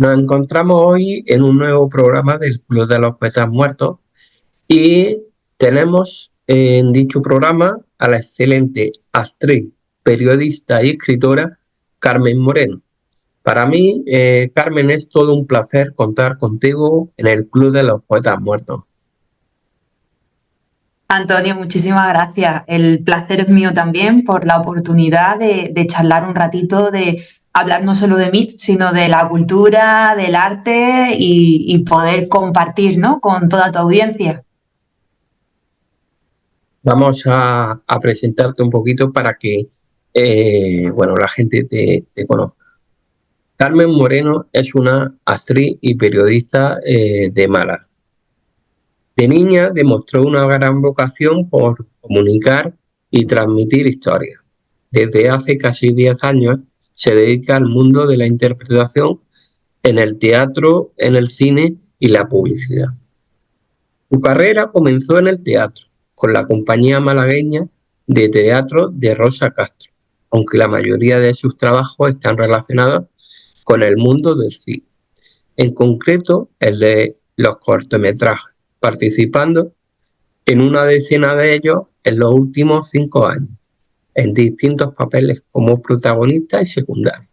Nos encontramos hoy en un nuevo programa del Club de los Poetas Muertos y tenemos en dicho programa a la excelente actriz, periodista y escritora Carmen Moreno. Para mí, Carmen, es todo un placer contar contigo en el Club de los Poetas Muertos. Antonio, muchísimas gracias. El placer es mío también por la oportunidad de charlar un ratito, de hablar no solo de mí, sino de la cultura, del arte y poder compartir, ¿no?, con toda tu audiencia. Vamos a presentarte un poquito para que la gente te conozca. Carmen Moreno es una actriz y periodista de Málaga. De niña demostró una gran vocación por comunicar y transmitir historias. Desde hace casi 10 años se dedica al mundo de la interpretación en el teatro, en el cine y la publicidad. Su carrera comenzó en el teatro, con la compañía malagueña de teatro de Rosa Castro, aunque la mayoría de sus trabajos están relacionados con el mundo del cine, en concreto el de los cortometrajes, participando en una decena de ellos en los últimos 5 años, en distintos papeles como protagonista y secundario.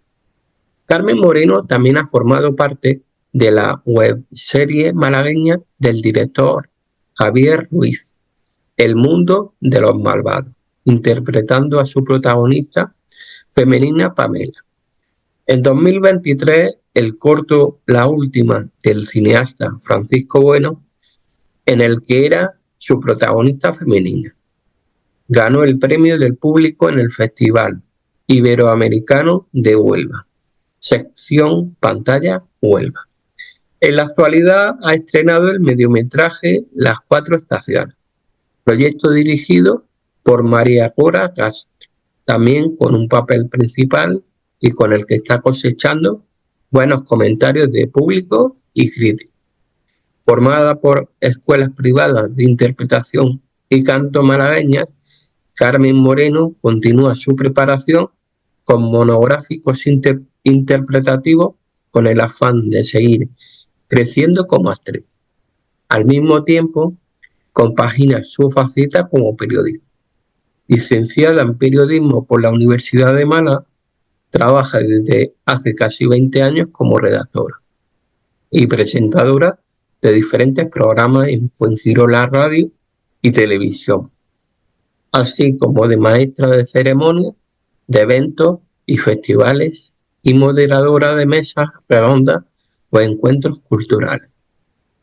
Carmen Moreno también ha formado parte de la webserie malagueña del director Javier Ruiz, El mundo de los malvados, interpretando a su protagonista femenina Pamela. En 2023, el corto La última del cineasta Francisco Bueno, en el que era su protagonista femenina, ganó el premio del público en el Festival Iberoamericano de Huelva, sección Pantalla Huelva. En la actualidad ha estrenado el mediometraje Las cuatro estaciones, proyecto dirigido por María Cora Castro, también con un papel principal y con el que está cosechando buenos comentarios de público y críticos. Formada por escuelas privadas de interpretación y canto malagueñas, Carmen Moreno continúa su preparación con monográficos interpretativos con el afán de seguir creciendo como actriz. Al mismo tiempo, compagina su faceta como periodista. Licenciada en periodismo por la Universidad de Málaga, trabaja desde hace casi 20 años como redactora y presentadora de diferentes programas en Fuengirola Radio y Televisión, así como de maestra de ceremonias, de eventos y festivales y moderadora de mesas redondas o encuentros culturales.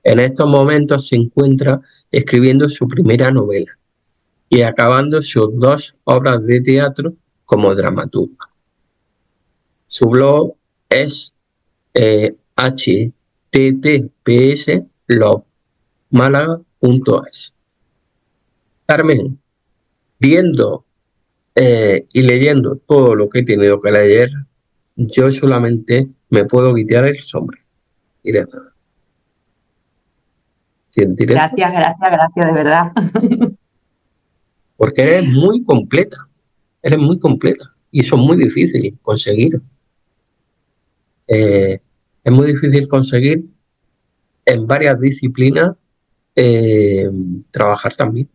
En estos momentos se encuentra escribiendo su primera novela y acabando sus 2 obras de teatro como dramaturga. Su blog es https://blogmalaga.es. Carmen, viendo y leyendo todo lo que he tenido que leer, yo solamente me puedo quitar el sombrero. Directo. Gracias, de verdad. Porque eres muy completa y eso es muy difícil conseguir. Es muy difícil conseguir en varias disciplinas trabajar también.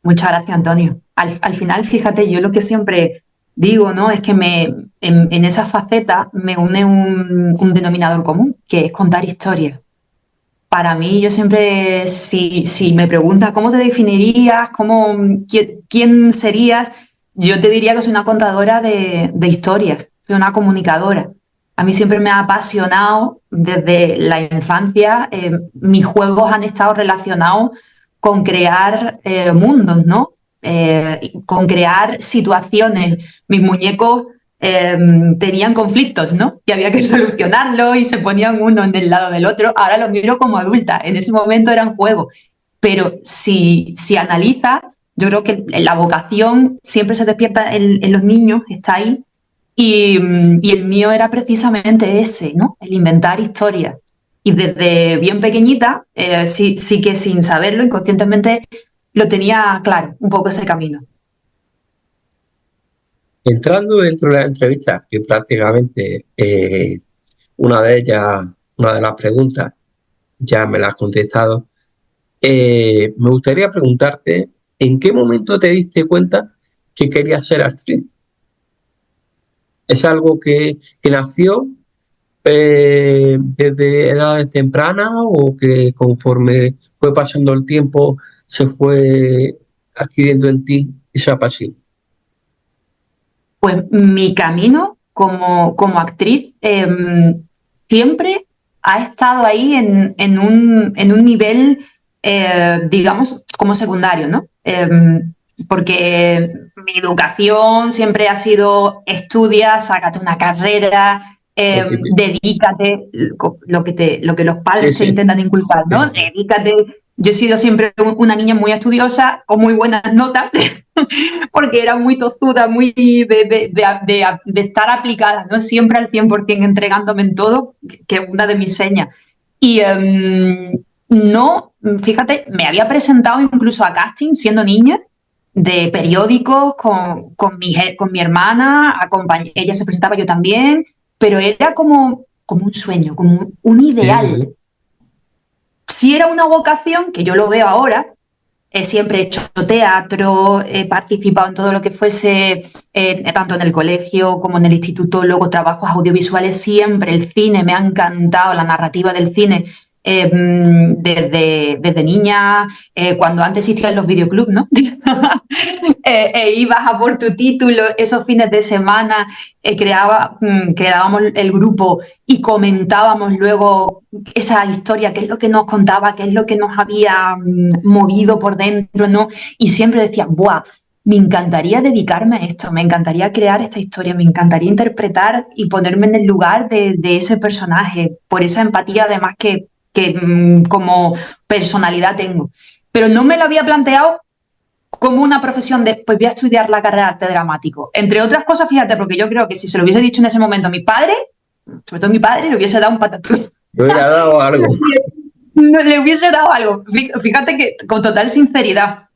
Muchas gracias, Antonio. Al final, fíjate, yo lo que siempre digo, ¿no?, es que en esa faceta me une un denominador común, que es contar historias. Para mí, yo siempre, si me preguntas cómo te definirías, quién serías, yo te diría que soy una contadora de historias, soy una comunicadora. A mí siempre me ha apasionado desde la infancia, mis juegos han estado relacionados con crear mundos, ¿no? Con crear situaciones. Mis muñecos tenían conflictos, ¿no? Y había que solucionarlos y se ponían uno en el lado del otro. Ahora lo miro como adulta, en ese momento eran juegos. Pero si analizas, yo creo que la vocación siempre se despierta en los niños, está ahí, y el mío era precisamente ese, ¿no? El inventar historias. Y desde bien pequeñita, sí que sin saberlo, inconscientemente, lo tenía claro, un poco ese camino. Entrando dentro de la entrevista, que prácticamente una de ellas, una de las preguntas, ya me la has contestado. Me gustaría preguntarte, ¿en qué momento te diste cuenta que querías ser actriz? ¿Es algo que nació desde edades tempranas o que conforme fue pasando el tiempo se fue adquiriendo en ti esa pasión? Pues mi camino como actriz siempre ha estado ahí en un nivel, digamos, como secundario, ¿no? Porque mi educación siempre ha sido estudia, sácate una carrera, Lo típico. dedícate, lo que los Sí, padres te sí, intentan inculcar, sí, ¿no? sí. Dedícate. Yo he sido siempre una niña muy estudiosa, con muy buenas notas, porque era muy tozuda, muy de estar aplicada, ¿no? Siempre al 100% entregándome en todo, que es una de mis señas. Y no, fíjate, me había presentado incluso a casting siendo niña, de periódicos con mi hermana, ella se presentaba, yo también, pero era como un sueño, como un Sí, ideal. sí. Si era una vocación, que yo lo veo ahora, siempre he hecho teatro, he participado en todo lo que fuese, tanto en el colegio como en el instituto, luego trabajos audiovisuales, siempre el cine me ha encantado, la narrativa del cine, desde niña, cuando antes existían los videoclubs, ¿no? Ibas a por tu título, esos fines de semana creábamos el grupo y comentábamos luego esa historia, qué es lo que nos contaba, qué es lo que nos había movido por dentro, ¿no? Y siempre decía, ¡buah! Me encantaría dedicarme a esto, me encantaría crear esta historia, me encantaría interpretar y ponerme en el lugar de ese personaje, por esa empatía además que como personalidad tengo. Pero no me lo había planteado como una profesión de, pues voy a estudiar la carrera de arte dramático. Entre otras cosas, fíjate, porque yo creo que si se lo hubiese dicho en ese momento a mi padre, sobre todo a mi padre, le hubiese dado un patatús. Me hubiera dado algo. No, le hubiese dado algo. Fíjate que con total sinceridad.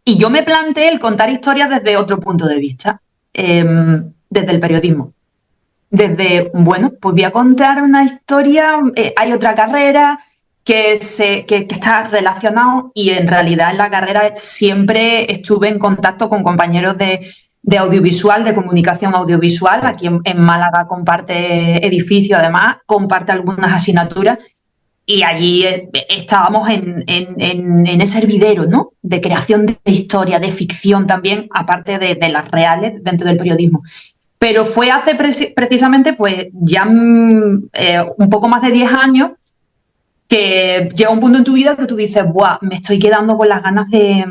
Y yo me planteé el contar historias desde otro punto de vista, desde el periodismo. Desde, bueno, pues voy a contar una historia, hay otra carrera que está relacionado y en realidad en la carrera siempre estuve en contacto con compañeros de audiovisual, de comunicación audiovisual. Aquí en Málaga comparte edificio, además, comparte algunas asignaturas y allí estábamos en ese hervidero, ¿no? De creación de historia, de ficción también, aparte de las reales dentro del periodismo. Pero fue hace precisamente, pues ya un poco más de 10 años que llega un punto en tu vida que tú dices, ¡buah! Me estoy quedando con las ganas de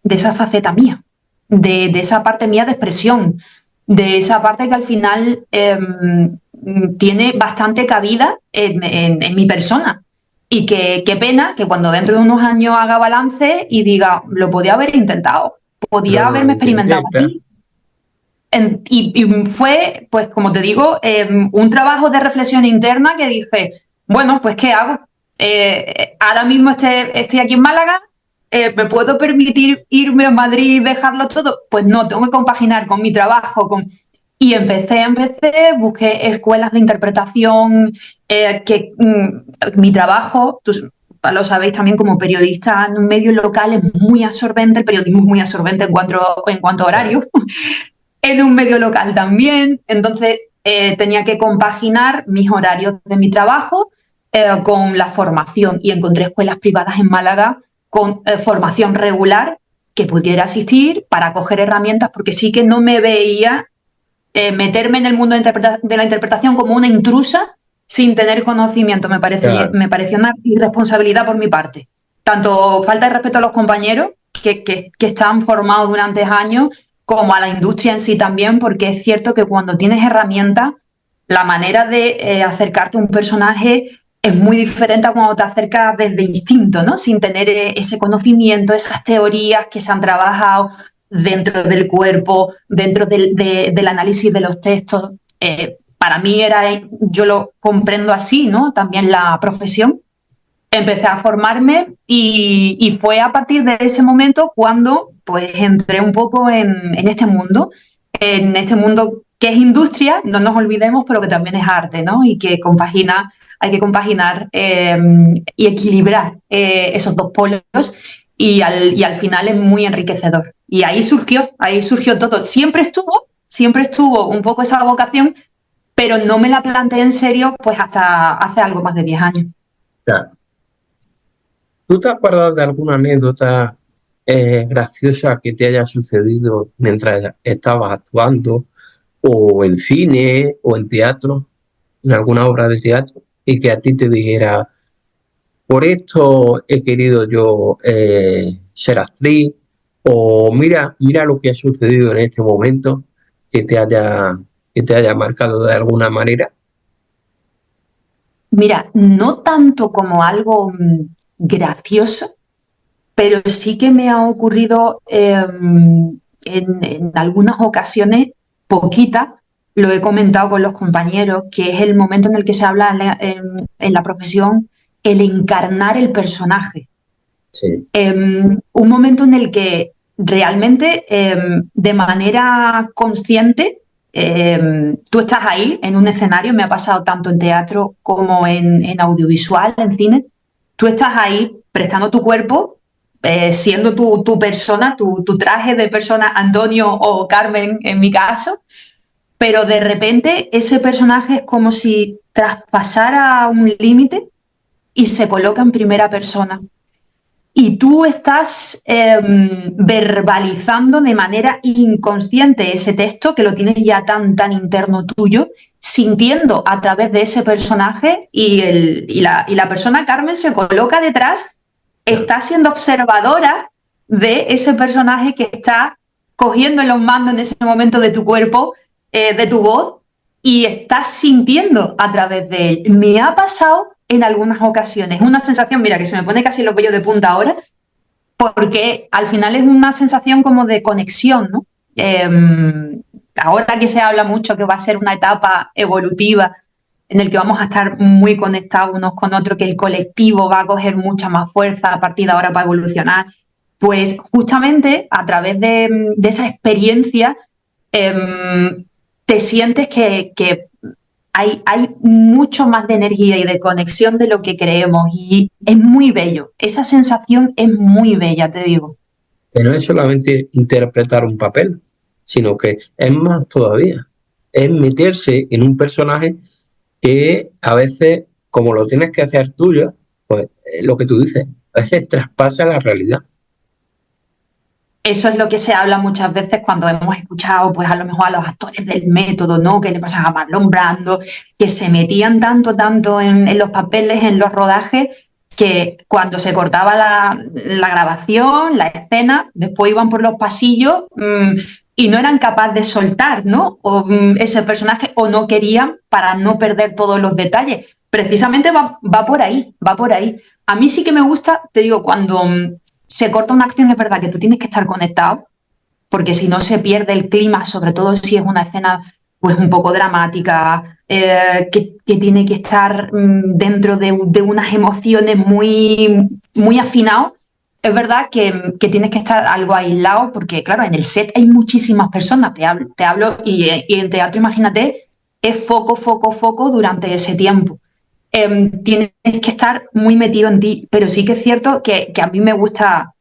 esa faceta mía, de esa parte mía de expresión, de esa parte que al final tiene bastante cabida en mi persona. Y que qué pena que cuando dentro de unos años haga balance y diga, lo podía haber intentado, podía Lo haberme experimentado intenté, claro. aquí. Y fue, pues como te digo, un trabajo de reflexión interna que dije, bueno, pues ¿qué hago? Ahora mismo estoy aquí en Málaga, ¿me puedo permitir irme a Madrid y dejarlo todo? Pues no, tengo que compaginar con mi trabajo. Y empecé, busqué escuelas de interpretación, mi trabajo, lo sabéis también como periodista en un medio local es muy absorbente, el periodismo es muy absorbente en cuanto a Claro. horario, en un medio local también, entonces tenía que compaginar mis horarios de mi trabajo con la formación y encontré escuelas privadas en Málaga con formación regular que pudiera asistir para coger herramientas porque sí que no me veía meterme en el mundo de la interpretación como una intrusa sin tener conocimiento. Claro. Me pareció una irresponsabilidad por mi parte. Tanto falta de respeto a los compañeros que están formados durante años, como a la industria en sí también, porque es cierto que cuando tienes herramientas, la manera de acercarte a un personaje es muy diferente a cuando te acercas desde instinto, ¿no? Sin tener ese conocimiento, esas teorías que se han trabajado dentro del cuerpo, dentro del análisis de los textos. Para mí yo lo comprendo así, ¿no? También la profesión. Empecé a formarme y fue a partir de ese momento cuando pues entré un poco en este mundo que es industria, no nos olvidemos, pero que también es arte, ¿no? Y que hay que compaginar y equilibrar esos dos polos y al final es muy enriquecedor. Y ahí surgió todo. Siempre estuvo un poco esa vocación, pero no me la planteé en serio pues hasta hace algo más de 10 años. Claro. ¿Tú te acuerdas de alguna anécdota graciosa que te haya sucedido mientras estabas actuando, o en cine, o en teatro, en alguna obra de teatro, y que a ti te dijera, por esto he querido yo ser actriz, o mira lo que ha sucedido en este momento que que te haya marcado de alguna manera? Mira, no tanto como algo gracioso, pero sí que me ha ocurrido en algunas ocasiones, poquitas, lo he comentado con los compañeros, que es el momento en el que se habla en la profesión, el encarnar el personaje. Sí, Un momento en el que realmente, de manera consciente, tú estás ahí en un escenario, me ha pasado tanto en teatro como en audiovisual, en cine, tú estás ahí prestando tu cuerpo, siendo tu persona, tu traje de persona, Antonio o Carmen en mi caso, pero de repente ese personaje es como si traspasara un límite y se coloca en primera persona y tú estás verbalizando de manera inconsciente ese texto que lo tienes ya tan interno tuyo, sintiendo a través de ese personaje y la persona Carmen se coloca detrás, claro. está siendo observadora de ese personaje que está cogiendo los mandos en ese momento de tu cuerpo, de tu voz, y estás sintiendo a través de él. Me ha pasado en algunas ocasiones. Una sensación, mira, que se me pone casi los vellos de punta ahora, porque al final es una sensación como de conexión, ¿no? Ahora que se habla mucho que va a ser una etapa evolutiva en el que vamos a estar muy conectados unos con otros, que el colectivo va a coger mucha más fuerza a partir de ahora para evolucionar, pues justamente a través de esa experiencia te sientes que hay mucho más de energía y de conexión de lo que creemos y es muy bello. Esa sensación es muy bella, te digo. Que no es solamente interpretar un papel, sino que es más todavía. Es meterse en un personaje que a veces, como lo tienes que hacer tuyo, pues lo que tú dices, a veces traspasa la realidad. Eso es lo que se habla muchas veces cuando hemos escuchado, pues a lo mejor a los actores del método, ¿no? Que le pasaba a Marlon Brando, que se metían tanto en los papeles, en los rodajes, que cuando se cortaba la grabación, la escena, después iban por los pasillos y no eran capaces de soltar, ¿no? Ese personaje o no querían para no perder todos los detalles. Precisamente va por ahí, va por ahí. A mí sí que me gusta, te digo, cuando se corta una acción, es verdad que tú tienes que estar conectado, porque si no se pierde el clima, sobre todo si es una escena pues un poco dramática, que tiene que estar dentro de unas emociones muy afinados. Es verdad que tienes que estar algo aislado, porque claro, en el set hay muchísimas personas, te hablo y en teatro, imagínate, es foco durante ese tiempo. Tienes que estar muy metido en ti, pero sí que es cierto que a mí me gusta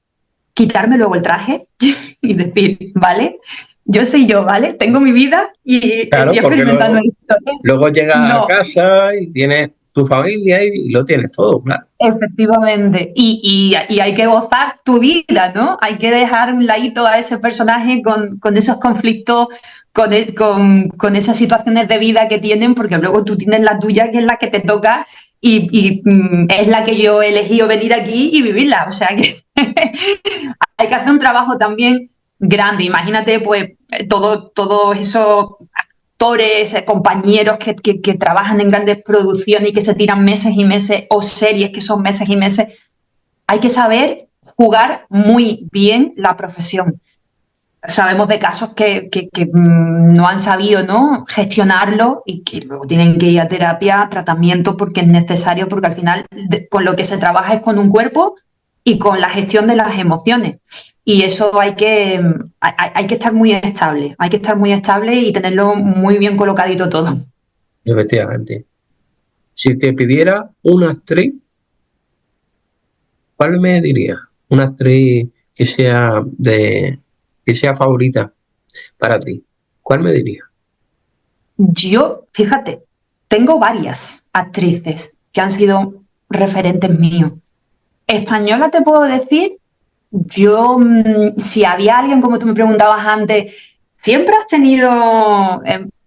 quitarme luego el traje y decir, vale, yo soy yo, ¿vale? Tengo mi vida y Claro, estoy porque experimentando esto. luego llegas a No, casa y tienes tu familia y lo tienes todo, claro. efectivamente. Y hay que gozar tu vida, ¿no? Hay que dejar un ladito a ese personaje con esos conflictos, con esas situaciones de vida que tienen, porque luego tú tienes la tuya, que es la que te toca y es la que yo he elegido venir aquí y vivirla. O sea que hay que hacer un trabajo también grande. Imagínate, pues, todos esos actores, compañeros que trabajan en grandes producciones y que se tiran meses y meses, o series que son meses y meses. Hay que saber jugar muy bien la profesión. Sabemos de casos que no han sabido, ¿no?, gestionarlo y que luego tienen que ir a terapia, tratamiento, porque es necesario, porque al final con lo que se trabaja es con un cuerpo y con la gestión de las emociones. Y eso hay que estar muy estable, hay que estar muy estable y tenerlo muy bien colocadito todo. Efectivamente. Si te pidiera una actriz, ¿cuál me dirías? Una actriz que sea favorita para ti. ¿Cuál me dirías? Yo, fíjate, tengo varias actrices que han sido referentes míos. Española te puedo decir, yo, si había alguien, como tú me preguntabas antes, ¿siempre has tenido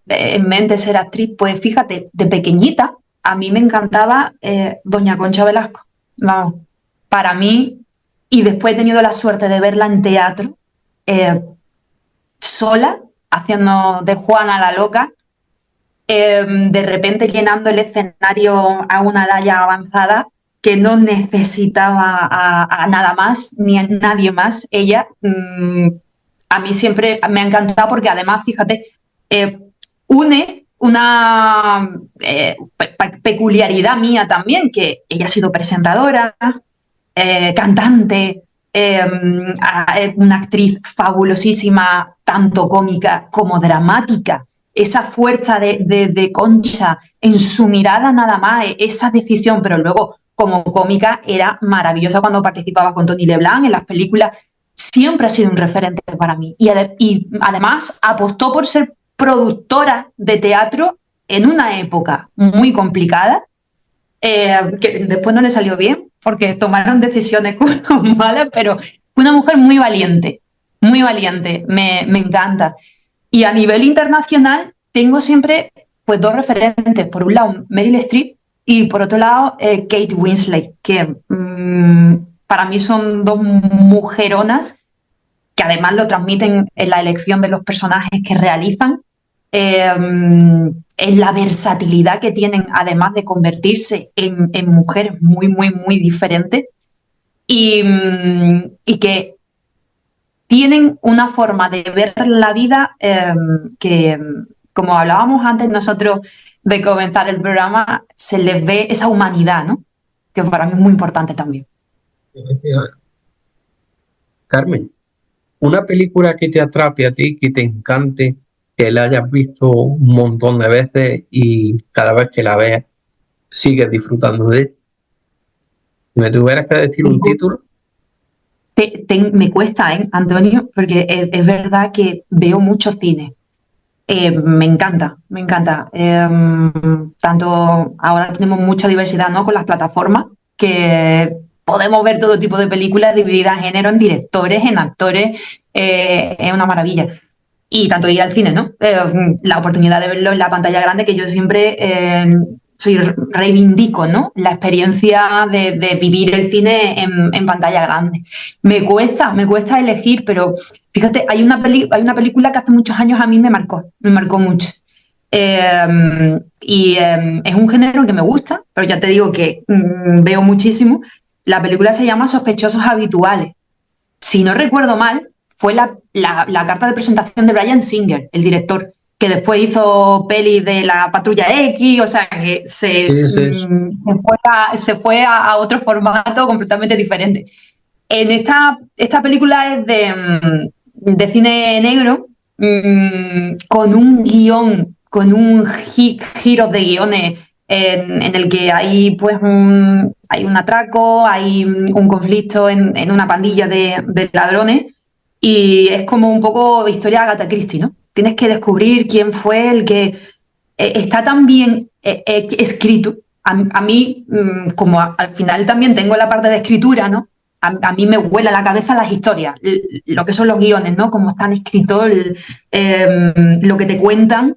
en mente ser actriz? Pues fíjate, de pequeñita, a mí me encantaba Doña Concha Velasco. Vamos, para mí, y después he tenido la suerte de verla en teatro, eh, sola, haciendo de Juana la loca, de repente llenando el escenario a una edad ya avanzada que no necesitaba a nada más ni a nadie más. Ella, a mí siempre me ha encantado porque además, fíjate, eh, une una peculiaridad mía también, que ella ha sido presentadora, cantante, una actriz fabulosísima, tanto cómica como dramática. Esa fuerza de Concha en su mirada nada más, esa decisión, pero luego como cómica era maravillosa cuando participaba con Tony Leblanc en las películas. Siempre ha sido un referente para mí. Y además apostó por ser productora de teatro en una época muy complicada, que después no le salió bien porque tomaron decisiones malas, pero fue una mujer muy valiente, me encanta. Y a nivel internacional tengo siempre pues dos referentes, por un lado Meryl Streep y por otro lado Kate Winslet, que para mí son dos mujeronas que además lo transmiten en la elección de los personajes que realizan, en la versatilidad que tienen, además de convertirse en mujeres muy diferentes y que tienen una forma de ver la vida que, como hablábamos antes nosotros de comenzar el programa, se les ve esa humanidad, ¿no? Que para mí es muy importante también. Carmen, una película que te atrape a ti, que te encante, que la hayas visto un montón de veces y cada vez que la veas sigues disfrutando de ella. Si me tuvieras que decir un título. Me cuesta, Antonio, porque es verdad que veo mucho cine. Me encanta, me encanta. Tanto ahora tenemos mucha diversidad, ¿no? Con las plataformas, que podemos ver todo tipo de películas divididas en género, en directores, en actores. Es una maravilla. Y tanto ir al cine, ¿no? La oportunidad de verlo en la pantalla grande, que yo siempre reivindico, ¿no? La experiencia de vivir el cine en pantalla grande. Me cuesta elegir, pero fíjate, hay una película que hace muchos años a mí me marcó mucho. Es un género que me gusta, pero ya te digo que veo muchísimo. La película se llama Sospechosos Habituales. Si no recuerdo mal, fue la carta de presentación de Bryan Singer, el director, que después hizo peli de la Patrulla X, o sea, que se fue a otro formato completamente diferente. Esta película es de cine negro, con un guión, con un giro de guiones en el que hay pues hay un atraco, hay un conflicto en una pandilla de ladrones y es como un poco historia Agatha Christie, ¿no? Tienes que descubrir quién fue el que está tan bien escrito. A mí, como al final también tengo la parte de escritura, ¿no? A mí me vuela la cabeza las historias, lo que son los guiones, ¿no? Cómo están escritos, lo que te cuentan.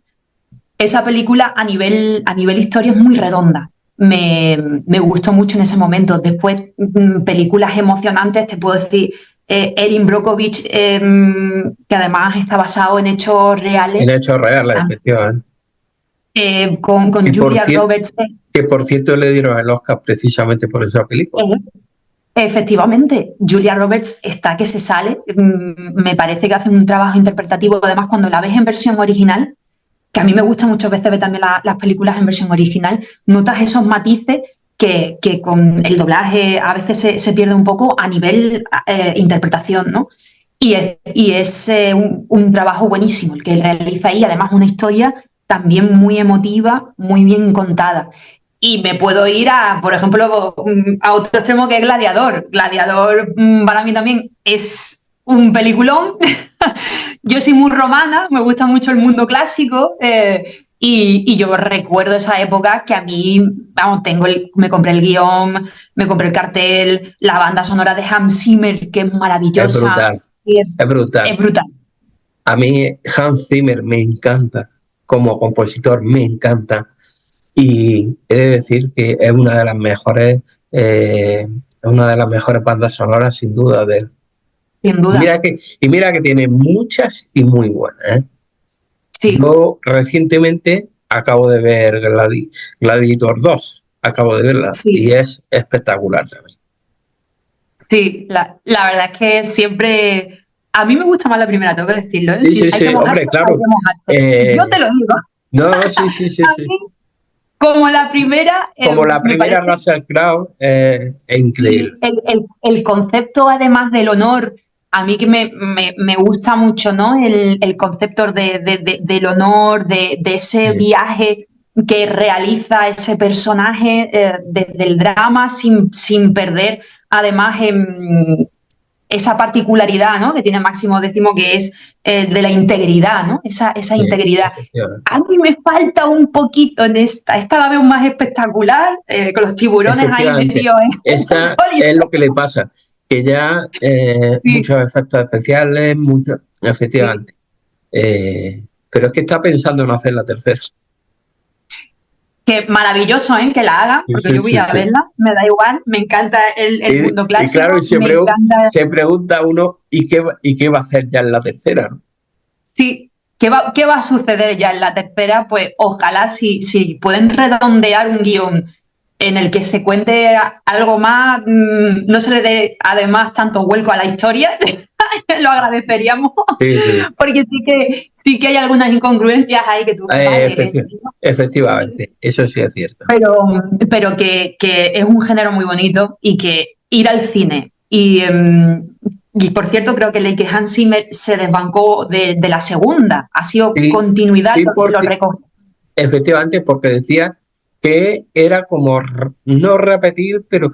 Esa película a nivel historia es muy redonda. Me gustó mucho en ese momento. Después, películas emocionantes, te puedo decir, Erin Brockovich, que además está basado en hechos reales. En hechos reales, efectivamente. Con Julia Roberts. Que por cierto le dieron el Oscar precisamente por esa película. Efectivamente, Julia Roberts está que se sale. Me parece que hace un trabajo interpretativo. Además, cuando la ves en versión original, que a mí me gusta muchas veces ver también las películas en versión original, notas esos matices que con el doblaje a veces se pierde un poco a nivel interpretación, ¿no? Y es un trabajo buenísimo el que él realiza ahí, además una historia también muy emotiva, muy bien contada. Y me puedo ir por ejemplo, a otro extremo que es Gladiador. Gladiador para mí también es un peliculón. Yo soy muy romana, me gusta mucho el mundo clásico y yo recuerdo esa época que a mí, vamos, me compré el guión, me compré el cartel, la banda sonora de Hans Zimmer, que es Es maravillosa, brutal, es brutal. es brutal. A mí Hans Zimmer me encanta, como compositor me encanta, y he de decir que es una de las mejores bandas sonoras sin duda de él. Sin duda. Mira que tiene muchas y muy buenas, ¿eh? Sí. Yo recientemente acabo de ver Gladiator 2, acabo de verla, Sí. y es espectacular también. Sí, la verdad es que siempre... A mí me gusta más la primera, tengo que decirlo, ¿eh? Sí, Si sí, hay sí, que mojarse, hombre, claro. hay que mojarse. Yo te lo digo. No, sí, sí, sí, A sí. mí, como la primera, Como la me primera parece Russell Crowe, es increíble. el concepto, además del honor, a mí que me gusta mucho, ¿no? El concepto del honor, de ese Sí, viaje que realiza ese personaje desde el drama sin perder, además, esa particularidad, ¿no? Que tiene Máximo Décimo, que es de la integridad, ¿no? Esa sí, integridad. efectivamente. A mí me falta un poquito en esta. Esta la veo más espectacular, con los tiburones ahí Efectivamente, metidos en esta Hollywood. es lo que le pasa, que ya Sí, muchos efectos especiales, sí. efectivamente. Pero es que está pensando en hacer la tercera. Que maravilloso, ¿eh? Que la hagan, porque Sí, yo voy sí, a sí. verla, me da igual, me encanta el mundo Y claro, clásico, me encanta. se pregunta uno, ¿y qué va a hacer ya en la tercera? ¿No? Sí, qué va a suceder ya en la tercera? Pues ojalá si pueden redondear un guión en el que se cuente algo más, no se le dé además tanto vuelco a la historia, lo agradeceríamos, Sí, sí. porque sí que hay algunas incongruencias ahí que tú, vale, Efectivamente, eso sí es cierto. pero que es un género muy bonito y que ir al cine y por cierto, creo que Leike Hans Zimmer se desbancó de la segunda, ha sido Sí, continuidad, sí, lo porque recoge. efectivamente, porque decía que era como no repetir, pero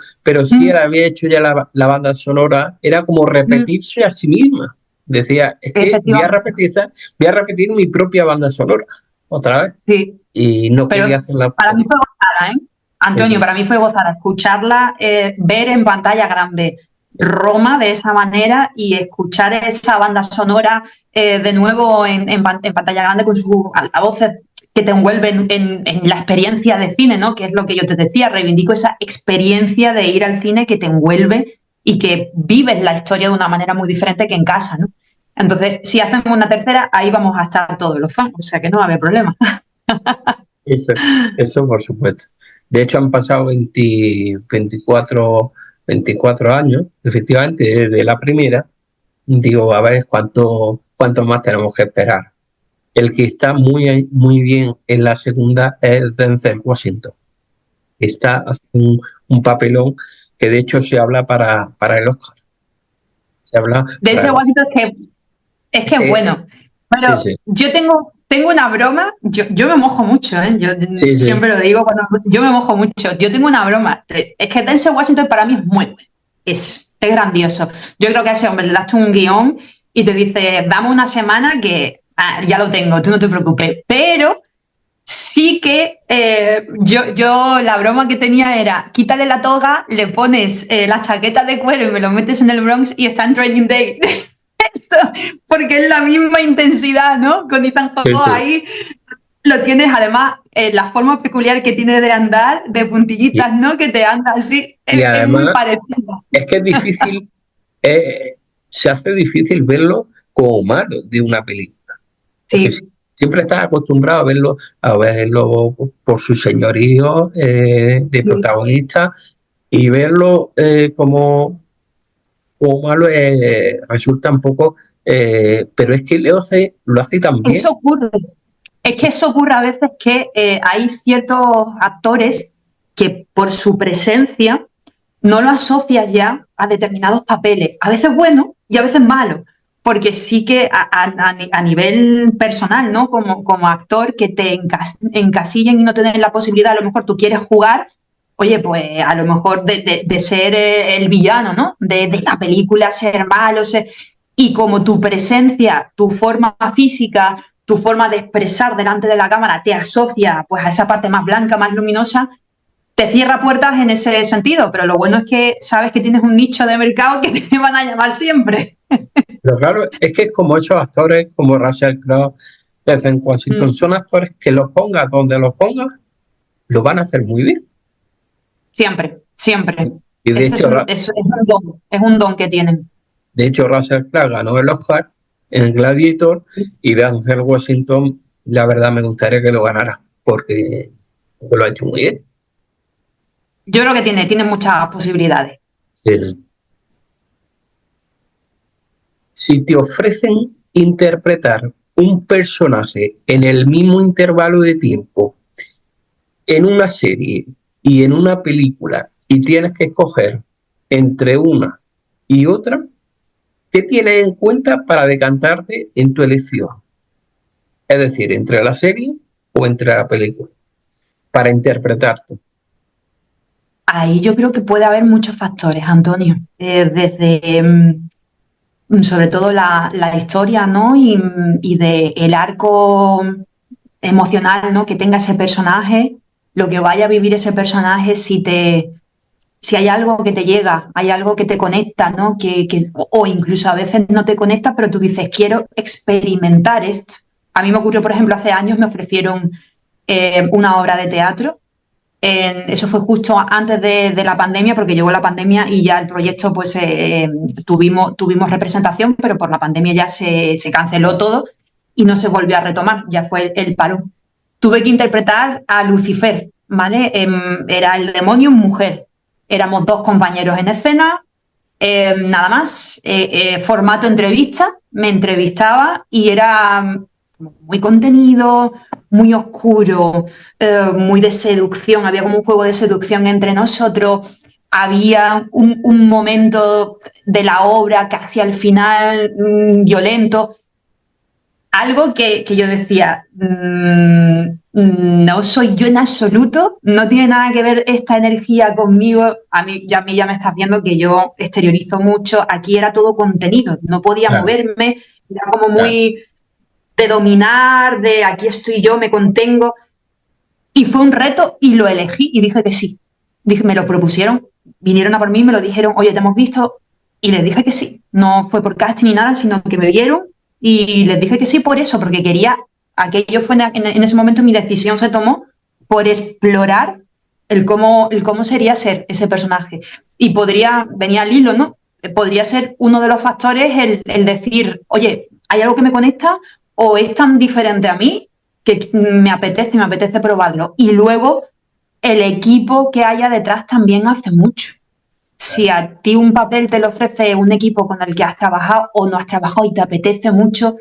sí él Mm, había hecho ya la banda sonora, era como mm, repetirse a sí misma. Decía, es que efectivamente, voy a repetir mi propia banda sonora otra vez. sí. Y no Pero quería hacerla. para mí fue gozada, ¿eh? Sí, Antonio, sí, para mí fue gozada escucharla, ver en pantalla grande Roma de esa manera y escuchar esa banda sonora de nuevo en pantalla grande con sus altavoces que te envuelven en la experiencia de cine, ¿no? Que es lo que yo te decía, reivindico esa experiencia de ir al cine que te envuelve y que vives la historia de una manera muy diferente que en casa, ¿no? Entonces, si hacemos una tercera, ahí vamos a estar todos los fans, o sea que no va a haber problema. eso, eso por supuesto. De hecho, han pasado 24 años, efectivamente, desde la primera. Digo, a ver cuánto más tenemos que esperar. El que está muy bien en la segunda es Denzel Washington. Está haciendo un papelón que de hecho se habla para el Oscar. Se habla De para ese el Oscar. guasito es que es Eh, bueno. sí, Bueno, sí, yo tengo una broma, yo me mojo mucho, ¿eh? Yo sí, sí, siempre lo digo, yo me mojo mucho. Yo tengo una broma. Es que Denzel Washington para mí es muy bueno. Es grandioso. Yo creo que a ese hombre le das tú un guión y te dice, dame una semana que ya lo tengo, tú no te preocupes. Pero sí que yo la broma que tenía era, quítale la toga, le pones la chaqueta de cuero y me lo metes en el Bronx y está en Training Day. Esto, porque es la misma intensidad, ¿no? Con Ethan sí, Hawke sí. ahí lo tienes, además, la forma peculiar que tiene de andar, de Y, puntillitas, ¿no? Que te anda así, y es muy además parecido. es que es difícil, se hace difícil verlo como malo de una película. Porque Sí, siempre estás acostumbrado a verlo por su señorío de sí. protagonista y verlo como malo resulta un poco, pero es que lo hace tan Eso bien. ocurre. Es que eso ocurre a veces que hay ciertos actores que por su presencia, no lo asocias ya a determinados papeles, a veces buenos y a veces malos, porque sí que a nivel personal, ¿no? Como actor, que te encasillen y no tener la posibilidad, a lo mejor tú quieres jugar, oye, pues a lo mejor de ser el villano, ¿no? De la película, ser malo, y como tu presencia, tu forma física, tu forma de expresar delante de la cámara te asocia pues a esa parte más blanca, más luminosa, te cierra puertas en ese sentido, pero lo bueno es que sabes que tienes un nicho de mercado que te van a llamar siempre. Pero claro, es que es como esos actores, como Russell Crowe, de Washington, son actores que los pongas donde los pongas, lo van a hacer muy bien. Siempre, siempre. Y de hecho, Es un don que tienen. de hecho, Russell Crowe ganó el Oscar en Gladiator y Denzel Washington, la verdad me gustaría que lo ganara, porque lo ha hecho muy bien. Yo creo que tiene muchas posibilidades. El, si te ofrecen interpretar un personaje en el mismo intervalo de tiempo, en una serie y en una película, y tienes que escoger entre una y otra, ¿qué tienes en cuenta para decantarte en tu elección? Es decir, entre la serie o entre la película, para interpretarte. Ahí yo creo que puede haber muchos factores, Antonio. Desde sobre todo la historia, ¿no? Y de el arco emocional, ¿no? Que tenga ese personaje, lo que vaya a vivir ese personaje, si hay algo que te llega, hay algo que te conecta, ¿no? O incluso a veces no te conecta, pero tú dices, quiero experimentar esto. A mí me ocurrió, por ejemplo, hace años me ofrecieron una obra de teatro. Eso fue justo antes de la pandemia, porque llegó la pandemia y ya el proyecto, pues tuvimos representación, pero por la pandemia ya se canceló todo y no se volvió a retomar, ya fue el parón. Tuve que interpretar a Lucifer, ¿vale? Era el demonio mujer. Éramos dos compañeros en escena, nada más, formato entrevista, me entrevistaba y era muy contenido, muy oscuro, muy de seducción, había como un juego de seducción entre nosotros, había un momento de la obra casi al final violento, algo que yo decía, no soy yo en absoluto, no tiene nada que ver esta energía conmigo, a mí ya me estás viendo que yo exteriorizo mucho, aquí era todo contenido, no podía Claro, moverme, era como claro. muy de dominar, de aquí estoy yo, me contengo, y fue un reto y lo elegí y dije que sí. Dije, me lo propusieron, vinieron a por mí, me lo dijeron, oye, te hemos visto, y les dije que sí. No fue por casting ni nada, sino que me vieron y les dije que sí por eso, porque quería, aquello fue en ese momento mi decisión se tomó por explorar el cómo sería ser ese personaje. Y podría, venía al hilo, ¿no? Podría ser uno de los factores el decir, oye, ¿hay algo que me conecta o es tan diferente a mí que me apetece probarlo? Y luego el equipo que haya detrás también hace mucho. Si a ti un papel te lo ofrece un equipo con el que has trabajado o no has trabajado y te apetece mucho,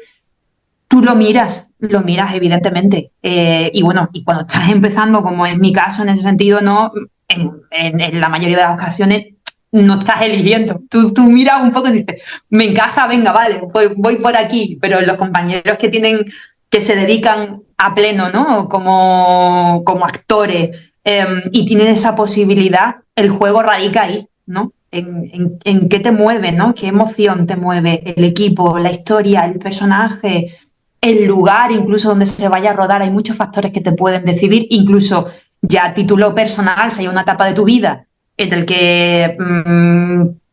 tú lo miras evidentemente. Y bueno, y cuando estás empezando, como es mi caso en ese sentido, no, en la mayoría de las ocasiones no estás eligiendo. Tú miras un poco y dices, me encaja, venga, vale, voy por aquí. Pero los compañeros que se dedican a pleno, ¿no? Como actores y tienen esa posibilidad, el juego radica ahí, ¿no? En qué te mueve, ¿no? ¿Qué emoción te mueve el equipo, la historia, el personaje, el lugar, incluso donde se vaya a rodar? Hay muchos factores que te pueden decidir, incluso ya a título personal, si hay una etapa de tu vida en el que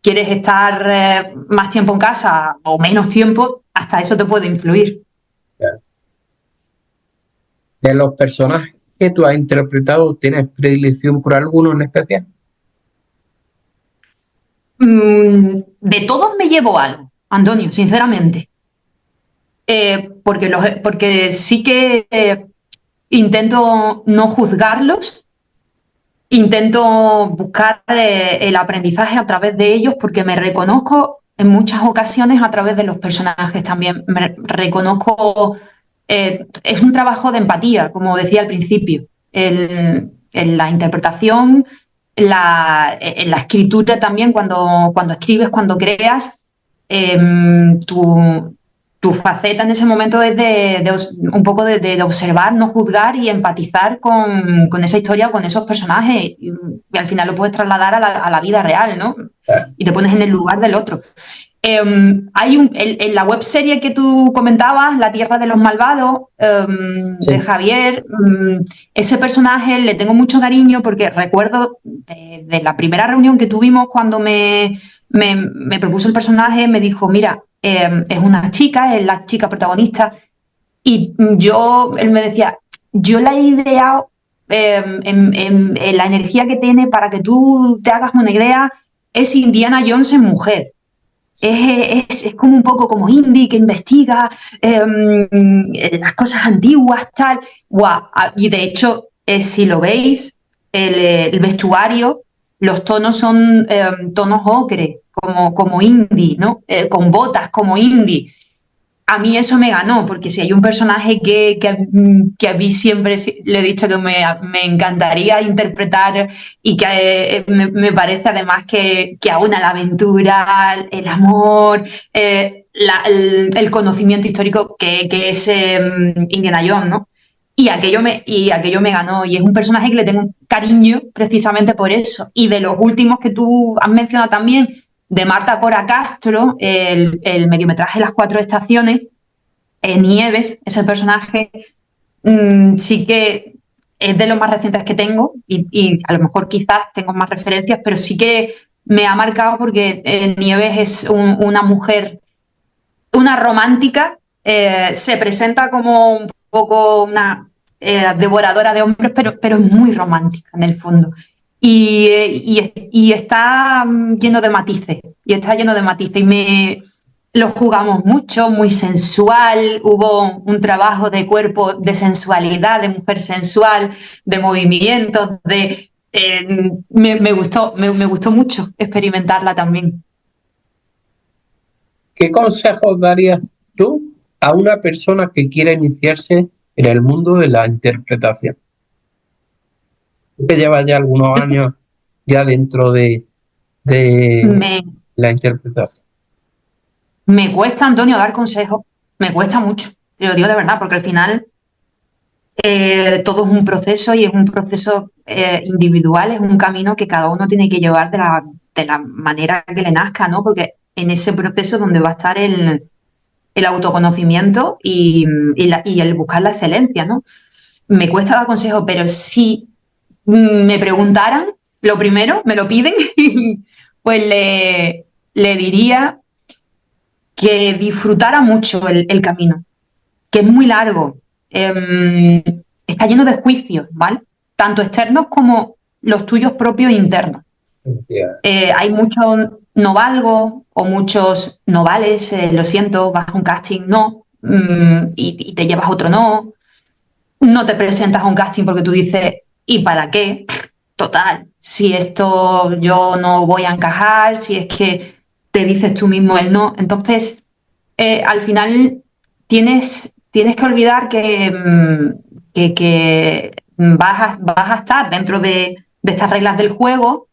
quieres estar más tiempo en casa o menos tiempo, hasta eso te puede influir. Claro. De los personajes que tú has interpretado, ¿tienes predilección por alguno en especial? De todos me llevo algo, Antonio, sinceramente. Porque sí que intento no juzgarlos, intento buscar el aprendizaje a través de ellos porque me reconozco en muchas ocasiones a través de los personajes también. Me reconozco, es un trabajo de empatía, como decía al principio. En la interpretación en la escritura también, cuando escribes, cuando creas, tu faceta en ese momento es un poco de observar, no juzgar y empatizar con esa historia o con esos personajes. Y al final lo puedes trasladar a la vida real, ¿no? Y te pones en el lugar del otro. En la webserie que tú comentabas, La Tierra de los Malvados, de Javier, ese personaje le tengo mucho cariño porque recuerdo de la primera reunión que tuvimos cuando me propuso el personaje, me dijo, mira, es una chica, es la chica protagonista, y él me decía, yo la he ideado en la energía que tiene para que tú te hagas una idea, es Indiana Jones en mujer. Es como un poco como Indy que investiga las cosas antiguas, tal. Guau. Y de hecho, si lo veis, el vestuario, los tonos son tonos ocre, como Indy, ¿no? Con botas como Indy. A mí eso me ganó, porque si hay un personaje que a mí siempre le he dicho que me encantaría interpretar y que me parece además que aúna la aventura, el amor, el conocimiento histórico que es Indiana Jones, ¿no? Y aquello me ganó, y es un personaje que le tengo un cariño precisamente por eso. Y de los últimos que tú has mencionado también, de Marta Cora Castro, el mediometraje Las Cuatro Estaciones, Nieves, ese personaje, sí que es de los más recientes que tengo y a lo mejor quizás tengo más referencias, pero sí que me ha marcado porque Nieves es una mujer, una romántica, se presenta como un poco una devoradora de hombres, pero es muy romántica en el fondo. Y está lleno de matices, y lo jugamos mucho, muy sensual, hubo un trabajo de cuerpo, de sensualidad, de mujer sensual, de movimientos, me gustó mucho experimentarla también. ¿Qué consejos darías tú a una persona que quiera iniciarse en el mundo de la interpretación? Tú que llevas ya algunos años ya dentro de Me, la interpretación. me cuesta, Antonio, dar consejos, me cuesta mucho, te lo digo de verdad, porque al final todo es un proceso y es un proceso individual, es un camino que cada uno tiene que llevar de la manera que le nazca, ¿no? Porque en ese proceso donde va a estar el autoconocimiento y el buscar la excelencia, ¿no? Me cuesta dar consejos, pero si me preguntaran, lo primero, me lo piden, pues le diría que disfrutara mucho el camino, que es muy largo, está lleno de juicios, ¿vale? Tanto externos como los tuyos propios internos. Hay muchos no valgo o muchos no vales, lo siento, vas a un casting, no, y te llevas otro no, no te presentas a un casting porque tú dices, ¿y para qué? Total, si esto yo no voy a encajar, si es que te dices tú mismo el no, entonces al final tienes que olvidar que vas a estar dentro de estas reglas del juego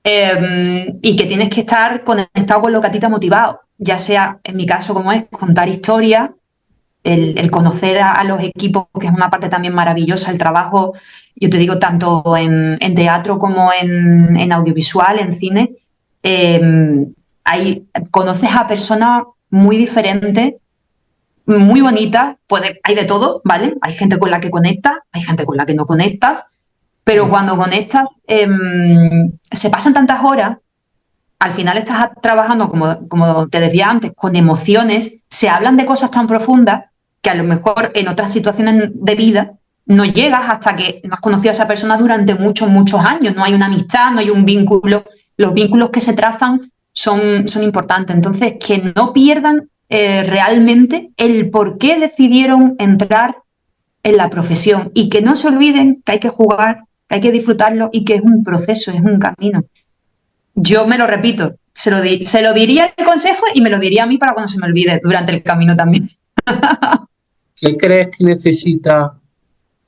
y que tienes que estar conectado con lo que a ti te ha motivado, ya sea, en mi caso, como es contar historias, el conocer a los equipos, que es una parte también maravillosa, el trabajo, yo te digo, tanto en teatro como en audiovisual, en cine, conoces a personas muy diferentes, muy bonitas, hay de todo, ¿vale? Hay gente con la que conectas, hay gente con la que no conectas, pero cuando conectas se pasan tantas horas, al final estás trabajando, como te decía antes, con emociones, se hablan de cosas tan profundas que a lo mejor en otras situaciones de vida no llegas hasta que no has conocido a esa persona durante muchos, muchos años. No hay una amistad, no hay un vínculo. Los vínculos que se trazan son importantes. Entonces, que no pierdan realmente el por qué decidieron entrar en la profesión y que no se olviden que hay que jugar, que hay que disfrutarlo y que es un proceso, es un camino. Yo me lo repito, se lo diría el consejo y me lo diría a mí para cuando se me olvide durante el camino también. ¿Qué crees que necesita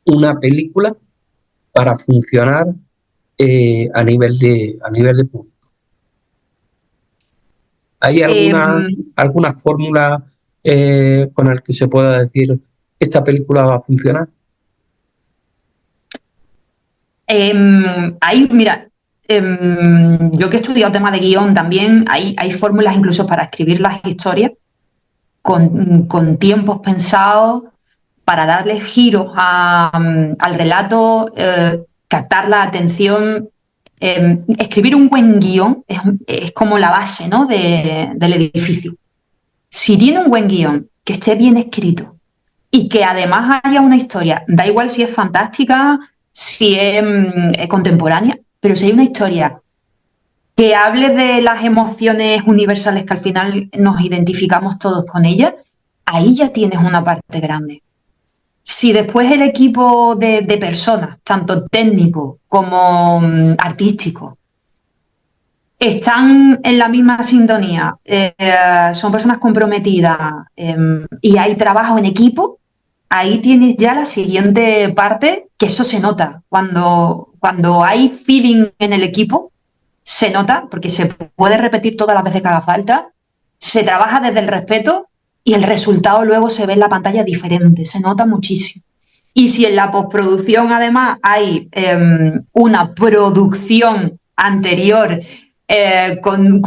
una película para funcionar a nivel de público. ¿Hay Em, alguna fórmula con la que se pueda decir esta película va a funcionar? Mira, yo que he estudiado tema de guión también, hay fórmulas incluso para escribir las historias con tiempos pensados para darle giros al relato, captar la atención. Escribir un buen guión es como la base, ¿no? Del edificio. Si tiene un buen guión, que esté bien escrito y que además haya una historia, da igual si es fantástica, si es contemporánea, pero si hay una historia que hable de las emociones universales que al final nos identificamos todos con ellas, ahí ya tienes una parte grande. Si después el equipo de personas, tanto técnico como artístico, están en la misma sintonía, son personas comprometidas y hay trabajo en equipo, ahí tienes ya la siguiente parte, que eso se nota. Cuando hay feeling en el equipo, se nota, porque se puede repetir todas las veces que haga falta, se trabaja desde el respeto y el resultado luego se ve en la pantalla diferente, se nota muchísimo. Y si en la postproducción además hay una producción anterior con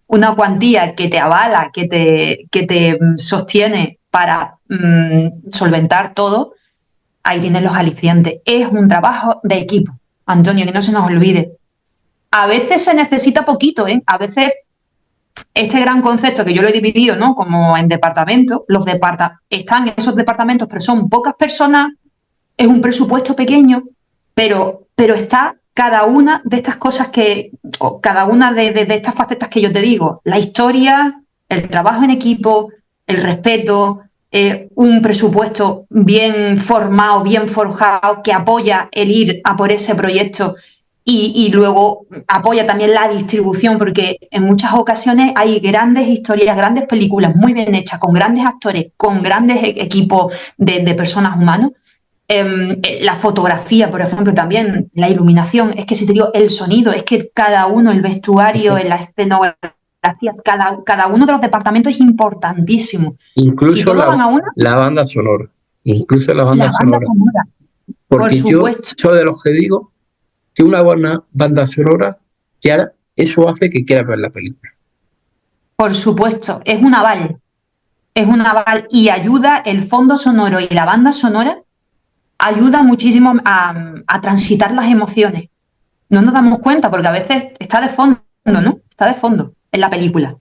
una cuantía que te avala, que te sostiene para solventar todo, ahí tienes los alicientes. Es un trabajo de equipo, Antonio, que no se nos olvide. A veces se necesita poquito, ¿eh? A veces este gran concepto que yo lo he dividido, ¿no? Como en departamentos, están esos departamentos, pero son pocas personas, es un presupuesto pequeño, pero está cada una de estas cosas o cada una de estas facetas que yo te digo, la historia, el trabajo en equipo, el respeto, un presupuesto bien formado, bien forjado, que apoya el ir a por ese proyecto y luego apoya también la distribución, porque en muchas ocasiones hay grandes historias, grandes películas muy bien hechas, con grandes actores, con grandes equipos de personas humanas. La fotografía, por ejemplo, también, la iluminación, es que si te digo, el sonido, es que cada uno, el vestuario, la escenografía, cada uno de los departamentos es importantísimo. Si Incluso todos van a una, la banda sonora, incluso la banda la banda sonora. sonora, por Porque yo supuesto, soy de los que digo que una buena banda sonora, ya eso hace que quieras ver la película. por supuesto, es un aval y ayuda el fondo sonoro y la banda sonora, ayuda muchísimo a transitar las emociones. No nos damos cuenta porque a veces está de fondo, ¿no? Está de fondo en la película.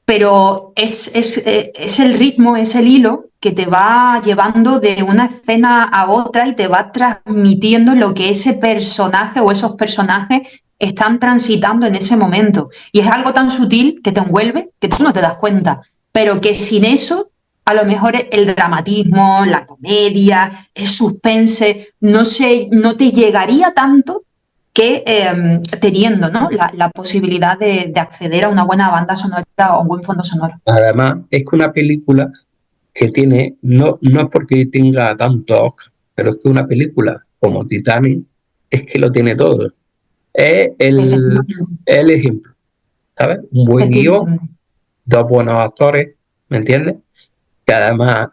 Pero es el ritmo, es el hilo que te va llevando de una escena a otra y te va transmitiendo lo que ese personaje o esos personajes están transitando en ese momento. Y es algo tan sutil que te envuelve que tú no te das cuenta, pero que sin eso, a lo mejor el dramatismo, la comedia, el suspense, no te llegaría tanto que teniendo, ¿no? la posibilidad de acceder a una buena banda sonora o un buen fondo sonoro. Además, es que una película que tiene, no es porque tenga tantos Oscar, pero es que una película como Titanic es que lo tiene todo. Es Efectivamente, el ejemplo, ¿sabes? Un buen guión, efectivamente. dos buenos actores, ¿me entiendes? Que además,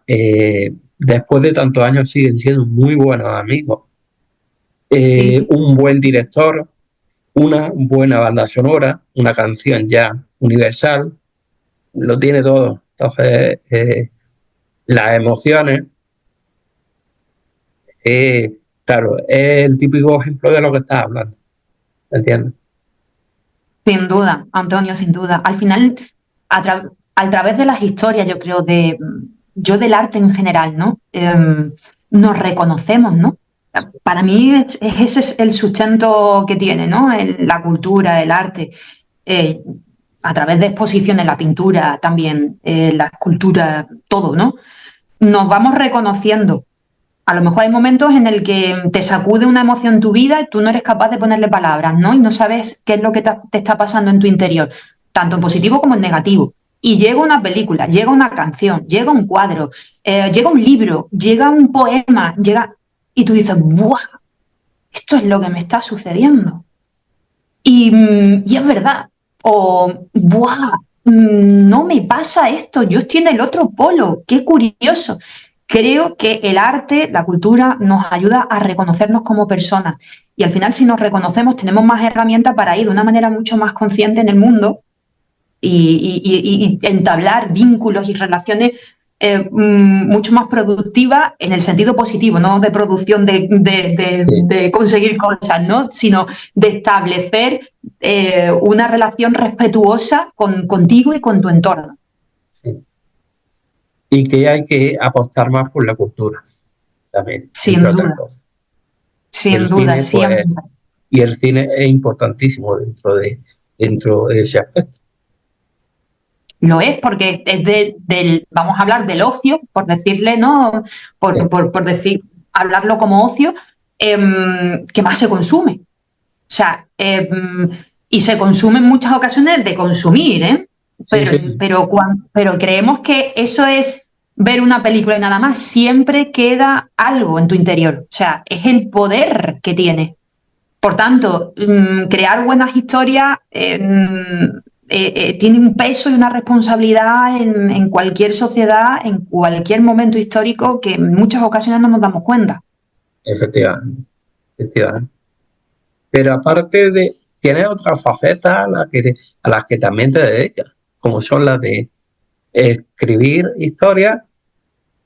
después de tantos años siguen siendo muy buenos amigos. Sí, Un buen director, una buena banda sonora, una canción ya universal, lo tiene todo. Entonces, las emociones, claro, es el típico ejemplo de lo que estás hablando, ¿entiendes? sin duda, Antonio, sin duda. Al final, a través de las historias, yo creo, yo del arte en general, ¿no? Nos reconocemos, ¿no? Para mí ese es el sustento que tiene, ¿no? La cultura, el arte. eh, a través de exposiciones, la pintura también, la escultura, todo, ¿no? Nos vamos reconociendo. A lo mejor hay momentos en el que te sacude una emoción tu vida y tú no eres capaz de ponerle palabras, ¿no? Y no sabes qué es lo que te está pasando en tu interior, tanto en positivo como en negativo. Y llega una película, llega una canción, llega un cuadro, llega un libro, llega un poema, llega... Y tú dices, ¡buah! esto es lo que me está sucediendo. Y es verdad. O, ¡buah! No me pasa esto, yo estoy en el otro polo, qué curioso. Creo que el arte, la cultura, nos ayuda a reconocernos como personas. Y al final, si nos reconocemos, tenemos más herramientas para ir de una manera mucho más consciente en el mundo y entablar vínculos y relaciones mucho más productivas en el sentido positivo, no de producción Sí, de conseguir cosas, ¿no? Sino de establecer una relación respetuosa contigo y con tu entorno. sí. Y que hay que apostar más por la cultura también, entre Sin otras duda, cosas. Y el sin duda, cine, pues, siempre. y el cine es importantísimo dentro de ese aspecto. Lo es porque es vamos a hablar del ocio, por decirle, ¿no? Sí, Por decir, hablarlo como ocio, que más se consume. O sea, y se consume en muchas ocasiones de consumir, ¿eh? sí, sí, Pero creemos que eso es ver una película y nada más. Siempre queda algo en tu interior. O sea, es el poder que tiene. Por tanto, crear buenas historias tiene un peso y una responsabilidad en cualquier sociedad, en cualquier momento histórico, que en muchas ocasiones no nos damos cuenta. efectivamente, efectivamente. Pero aparte de, tienes otras facetas a las que también te dedicas, como son las de escribir historias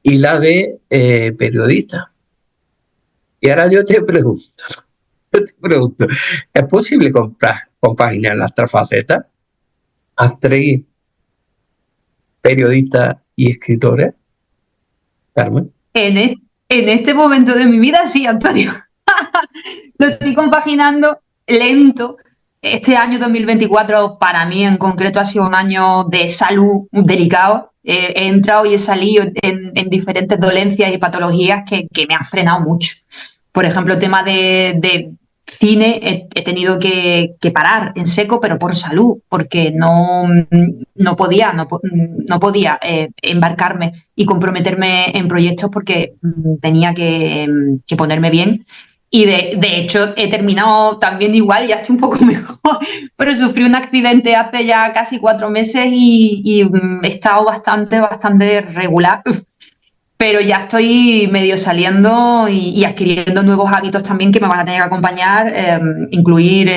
y la de periodista. Y ahora yo te pregunto, ¿es posible compaginar las tres facetas? Actriz, periodista y escritora, Carmen. En, es- en este momento de mi vida, sí, Antonio. Lo estoy compaginando lento. Este año 2024 para mí en concreto ha sido un año de salud delicado. He entrado y he salido en diferentes dolencias y patologías que me han frenado mucho. Por ejemplo, el tema de cine he tenido que parar en seco, pero por salud, porque no podía embarcarme y comprometerme en proyectos porque tenía que ponerme bien. Y de hecho he terminado también igual, ya estoy un poco mejor, pero sufrí un accidente hace ya casi 4 meses y he estado bastante regular, pero ya estoy medio saliendo y adquiriendo nuevos hábitos también que me van a tener que acompañar, incluir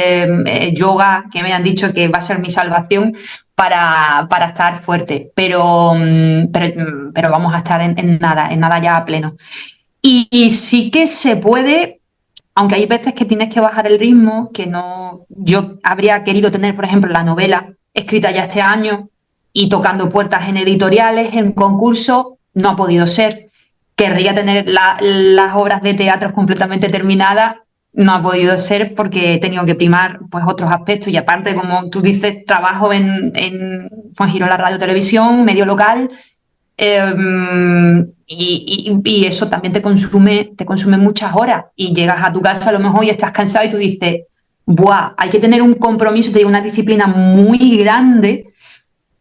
yoga, que me han dicho que va a ser mi salvación para estar fuerte, pero vamos a estar en nada ya a pleno. Y sí que se puede, aunque hay veces que tienes que bajar el ritmo, que no, yo habría querido tener, por ejemplo, la novela escrita ya este año y tocando puertas en editoriales, en concursos, no ha podido ser. Querría tener las obras de teatro completamente terminadas, no ha podido ser porque he tenido que primar pues otros aspectos y aparte, como tú dices, trabajo en Fuengirola Radio Televisión, medio local, y eso también te consume muchas horas y llegas a tu casa a lo mejor y estás cansado y tú dices, ¡buah! Hay que tener un compromiso, te digo, una disciplina muy grande,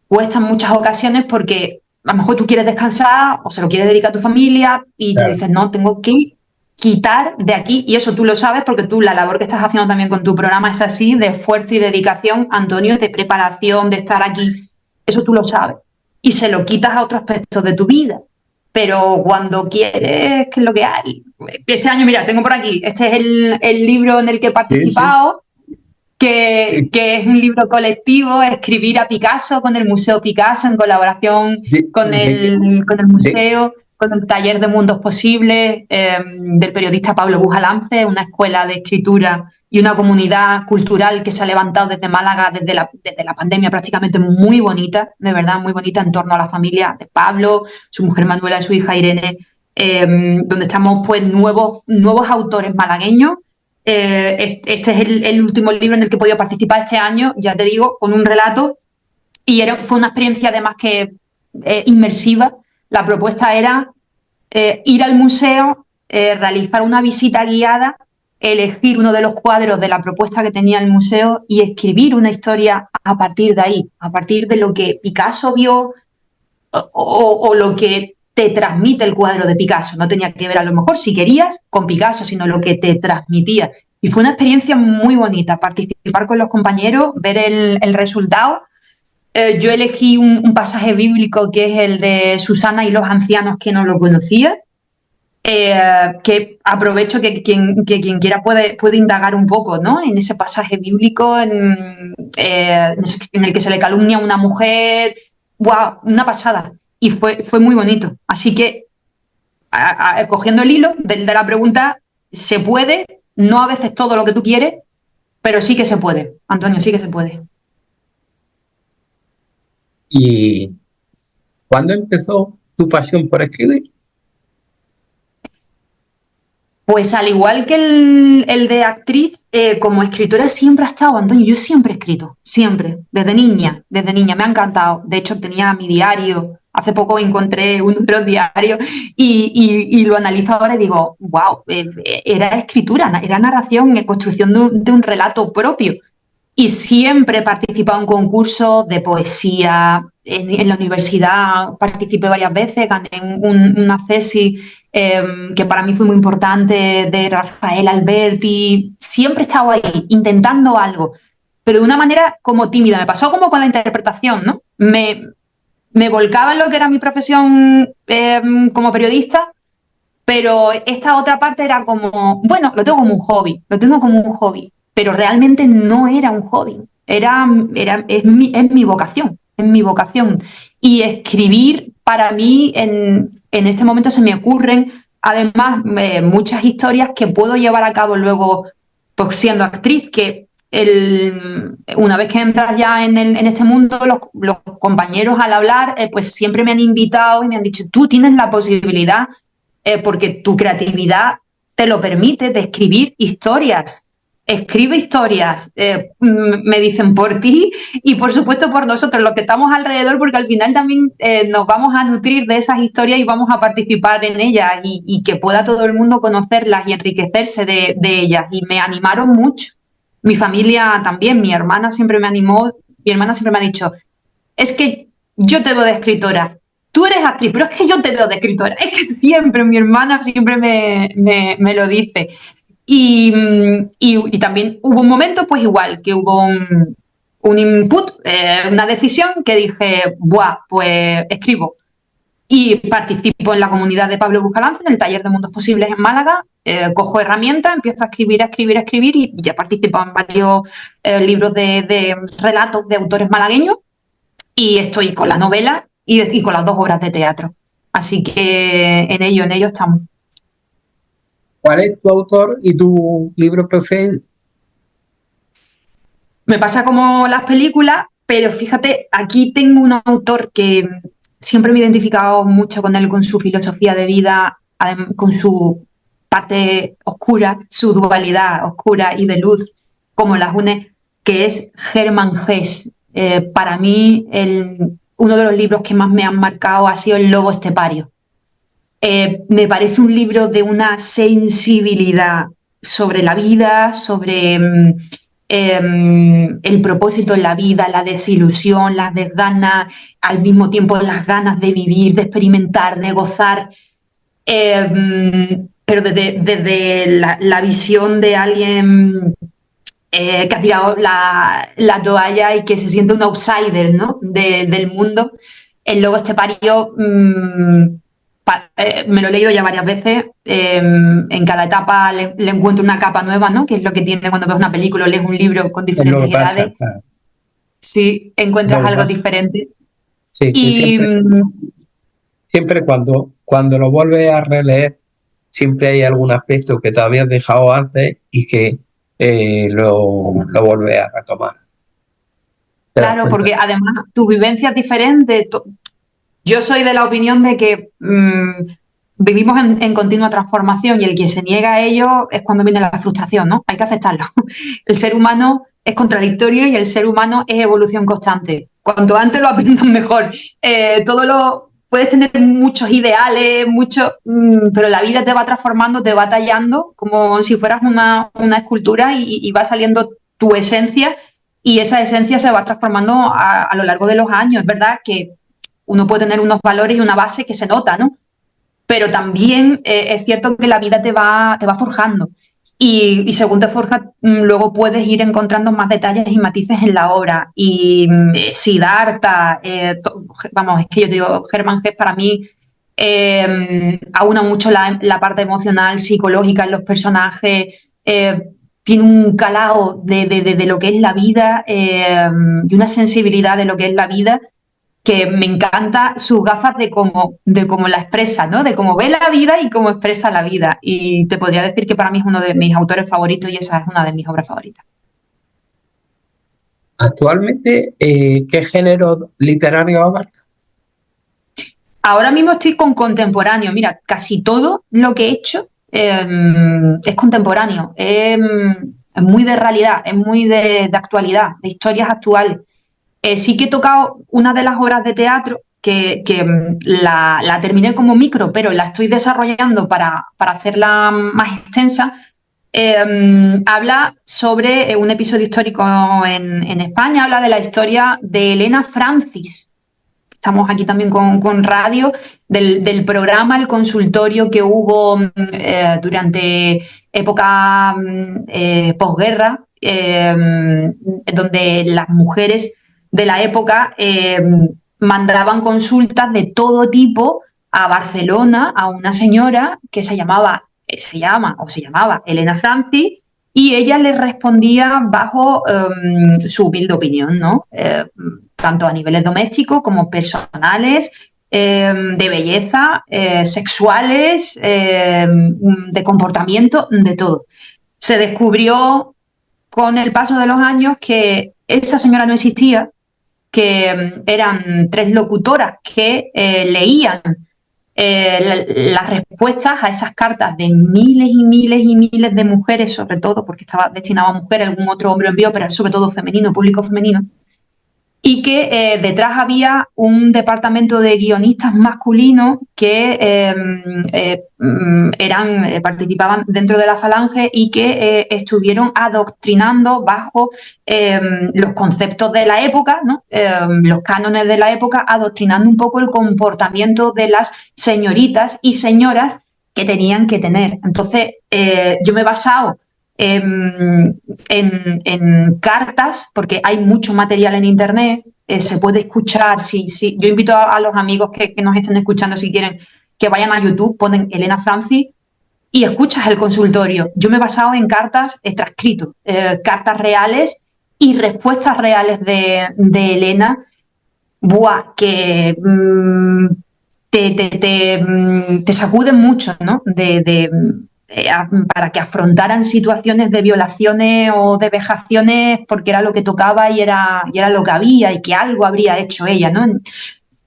cuesta en muchas ocasiones porque a lo mejor tú quieres descansar o se lo quieres dedicar a tu familia y tú Claro. dices, no, tengo que quitar de aquí y eso tú lo sabes porque tú la labor que estás haciendo también con tu programa es así, de esfuerzo y dedicación, Antonio, de preparación, de estar aquí, eso tú lo sabes y se lo quitas a otros aspectos de tu vida. Pero cuando quieres, ¿qué es lo que hay? Este año, mira, tengo por aquí, este es el libro en el que he Sí, sí, participado, sí. que es un libro colectivo, escribir a Picasso con el Museo Picasso en colaboración De, con de, que- con el de, museo, con el taller de mundos posibles del periodista Pablo Bujalance, una escuela de escritura y una comunidad cultural que se ha levantado desde Málaga desde la pandemia prácticamente muy bonita, de verdad, muy bonita en torno a la familia de Pablo, su mujer Manuela y su hija Irene, donde estamos pues nuevos autores malagueños. Este es el último libro en el que he podido participar este año, ya te digo, con un relato y fue una experiencia además que inmersiva. La propuesta era ir al museo, realizar una visita guiada, elegir uno de los cuadros de la propuesta que tenía el museo y escribir una historia a partir de ahí, a partir de lo que Picasso vio o lo que te transmite el cuadro de Picasso. No tenía que ver a lo mejor si querías con Picasso, sino lo que te transmitía. Y fue una experiencia muy bonita, participar con los compañeros, ver el resultado. Yo elegí un pasaje bíblico que es el de Susana y los ancianos que no lo conocía, que aprovecho que quien quiera puede indagar un poco, ¿no? En ese pasaje bíblico en el que se le calumnia a una mujer. ¡Wow! Una pasada. Y fue muy bonito. Así que, cogiendo el hilo de la pregunta, se puede, no a veces todo lo que tú quieres, pero sí que se puede, Antonio, sí que se puede. ¿Y cuándo empezó tu pasión por escribir? Pues al igual que el de actriz, como escritora siempre ha estado, Antonio, yo siempre he escrito, siempre, desde niña, me ha encantado. De hecho, tenía mi diario, hace poco encontré un número diario y lo analizo ahora y digo, wow, era escritura, era narración, construcción de un relato propio. Y siempre he participado en concursos de poesía. En la universidad participé varias veces, gané una tesis que para mí fue muy importante, de Rafael Alberti. Siempre he estado ahí, intentando algo, pero de una manera como tímida. Me pasó como con la interpretación, ¿no? Me volcaba en lo que era mi profesión como periodista, pero esta otra parte era como, bueno, lo tengo como un hobby, lo tengo como un hobby, pero realmente no era un hobby, es mi vocación, es mi vocación. Y escribir para mí en este momento se me ocurren además muchas historias que puedo llevar a cabo luego pues siendo actriz, que una vez que entras ya en este mundo, los compañeros al hablar pues siempre me han invitado y me han dicho, tú tienes la posibilidad porque tu creatividad te lo permite, de escribir historias. Escribe historias, me dicen por ti y por supuesto por nosotros, los que estamos alrededor, porque al final también nos vamos a nutrir de esas historias y vamos a participar en ellas y que pueda todo el mundo conocerlas y enriquecerse de ellas. Y me animaron mucho. Mi familia también, mi hermana siempre me animó, mi hermana siempre me ha dicho, es que yo te veo de escritora, tú eres actriz, pero es que yo te veo de escritora. Es que siempre, mi hermana siempre me lo dice. Y también hubo un momento, pues igual, que hubo un input, una decisión que dije, buah, pues escribo. Y participo en la comunidad de Pablo Buscalance, en el taller de Mundos Posibles en Málaga. Cojo herramientas, empiezo a escribir, a escribir, a escribir y ya participo en varios libros de relatos de autores malagueños y estoy con la novela y con las 2 obras de teatro. Así que en ello estamos. ¿Cuál es tu autor y tu libro preferido? Me pasa como las películas, pero fíjate, aquí tengo un autor que siempre me he identificado mucho con él, con su filosofía de vida, con su parte oscura, su dualidad oscura y de luz, como las une, que es Hermann Hesse. Para mí, uno de los libros que más me han marcado ha sido El lobo estepario. Me parece un libro de una sensibilidad sobre la vida, sobre el propósito en la vida, la desilusión, las desganas, al mismo tiempo las ganas de vivir, de experimentar, de gozar, pero desde la visión de alguien que ha tirado la toalla y que se siente un outsider, ¿no? Del mundo. El lobo estepario me lo he leído ya varias veces. En cada etapa le encuentro una capa nueva, ¿no? Que es lo que tiene cuando ves una película o lees un libro con Es lo diferentes que pasa, edades. claro. Sí, Es lo encuentras que algo pasa. diferente. Sí, que Y siempre cuando lo vuelves a releer, siempre hay algún aspecto que te habías dejado antes y que lo vuelves a retomar. Te das claro, cuenta. porque además tu vivencia es diferente. Yo soy de la opinión de que vivimos en continua transformación y el que se niega a ello es cuando viene la frustración, ¿no? Hay que aceptarlo. El ser humano es contradictorio y el ser humano es evolución constante. Cuanto antes lo aprendas mejor. Puedes tener muchos ideales, pero la vida te va transformando, te va tallando como si fueras una escultura y va saliendo tu esencia y esa esencia se va transformando a lo largo de los años. Es verdad que uno puede tener unos valores y una base que se nota, ¿no? pero también es cierto que la vida te va forjando. Y según te forjas, luego puedes ir encontrando más detalles y matices en la obra. Y Siddhartha, vamos, es que yo te digo, Hermann Hesse para mí aúna mucho la parte emocional, psicológica en los personajes, tiene un calado de lo que es la vida y una sensibilidad de lo que es la vida que me encanta sus gafas de cómo la expresa, ¿no? De cómo ve la vida y cómo expresa la vida. Y te podría decir que para mí es uno de mis autores favoritos y esa es una de mis obras favoritas. Actualmente, ¿qué género literario abarca? Ahora mismo estoy con contemporáneo. Mira, casi todo lo que he hecho es contemporáneo. Es muy de realidad, es muy de actualidad, de historias actuales. Sí que he tocado una de las obras de teatro que la terminé como micro, pero la estoy desarrollando para hacerla más extensa. Habla sobre un episodio histórico en España, habla de la historia de Elena Francis. Estamos aquí también con radio, del programa, el consultorio que hubo durante época posguerra, donde las mujeres de la época mandaban consultas de todo tipo a Barcelona a una señora que se llamaba Elena Francis, y ella le respondía bajo su humilde opinión, ¿no? Tanto a niveles domésticos como personales, de belleza, sexuales, de comportamiento, de todo. Se descubrió con el paso de los años que esa señora no existía, que eran tres locutoras que leían las respuestas a esas cartas de miles y miles y miles de mujeres, sobre todo, porque estaba destinado a mujeres, algún otro hombre envió, pero sobre todo femenino, público femenino, y que detrás había un departamento de guionistas masculinos que participaban dentro de la Falange y que estuvieron adoctrinando bajo los conceptos de la época, ¿no? Los cánones de la época, adoctrinando un poco el comportamiento de las señoritas y señoras que tenían que tener. Entonces, yo me he basado en cartas, porque hay mucho material en internet, se puede escuchar, yo invito a los amigos que nos estén escuchando, si quieren, que vayan a YouTube, ponen Elena Francis y escuchas el consultorio. Yo me he basado en cartas, he transcrito cartas reales y respuestas reales de Elena, que te sacuden mucho, ¿no? Para que afrontaran situaciones de violaciones o de vejaciones porque era lo que tocaba y era lo que había y que algo habría hecho ella, ¿no?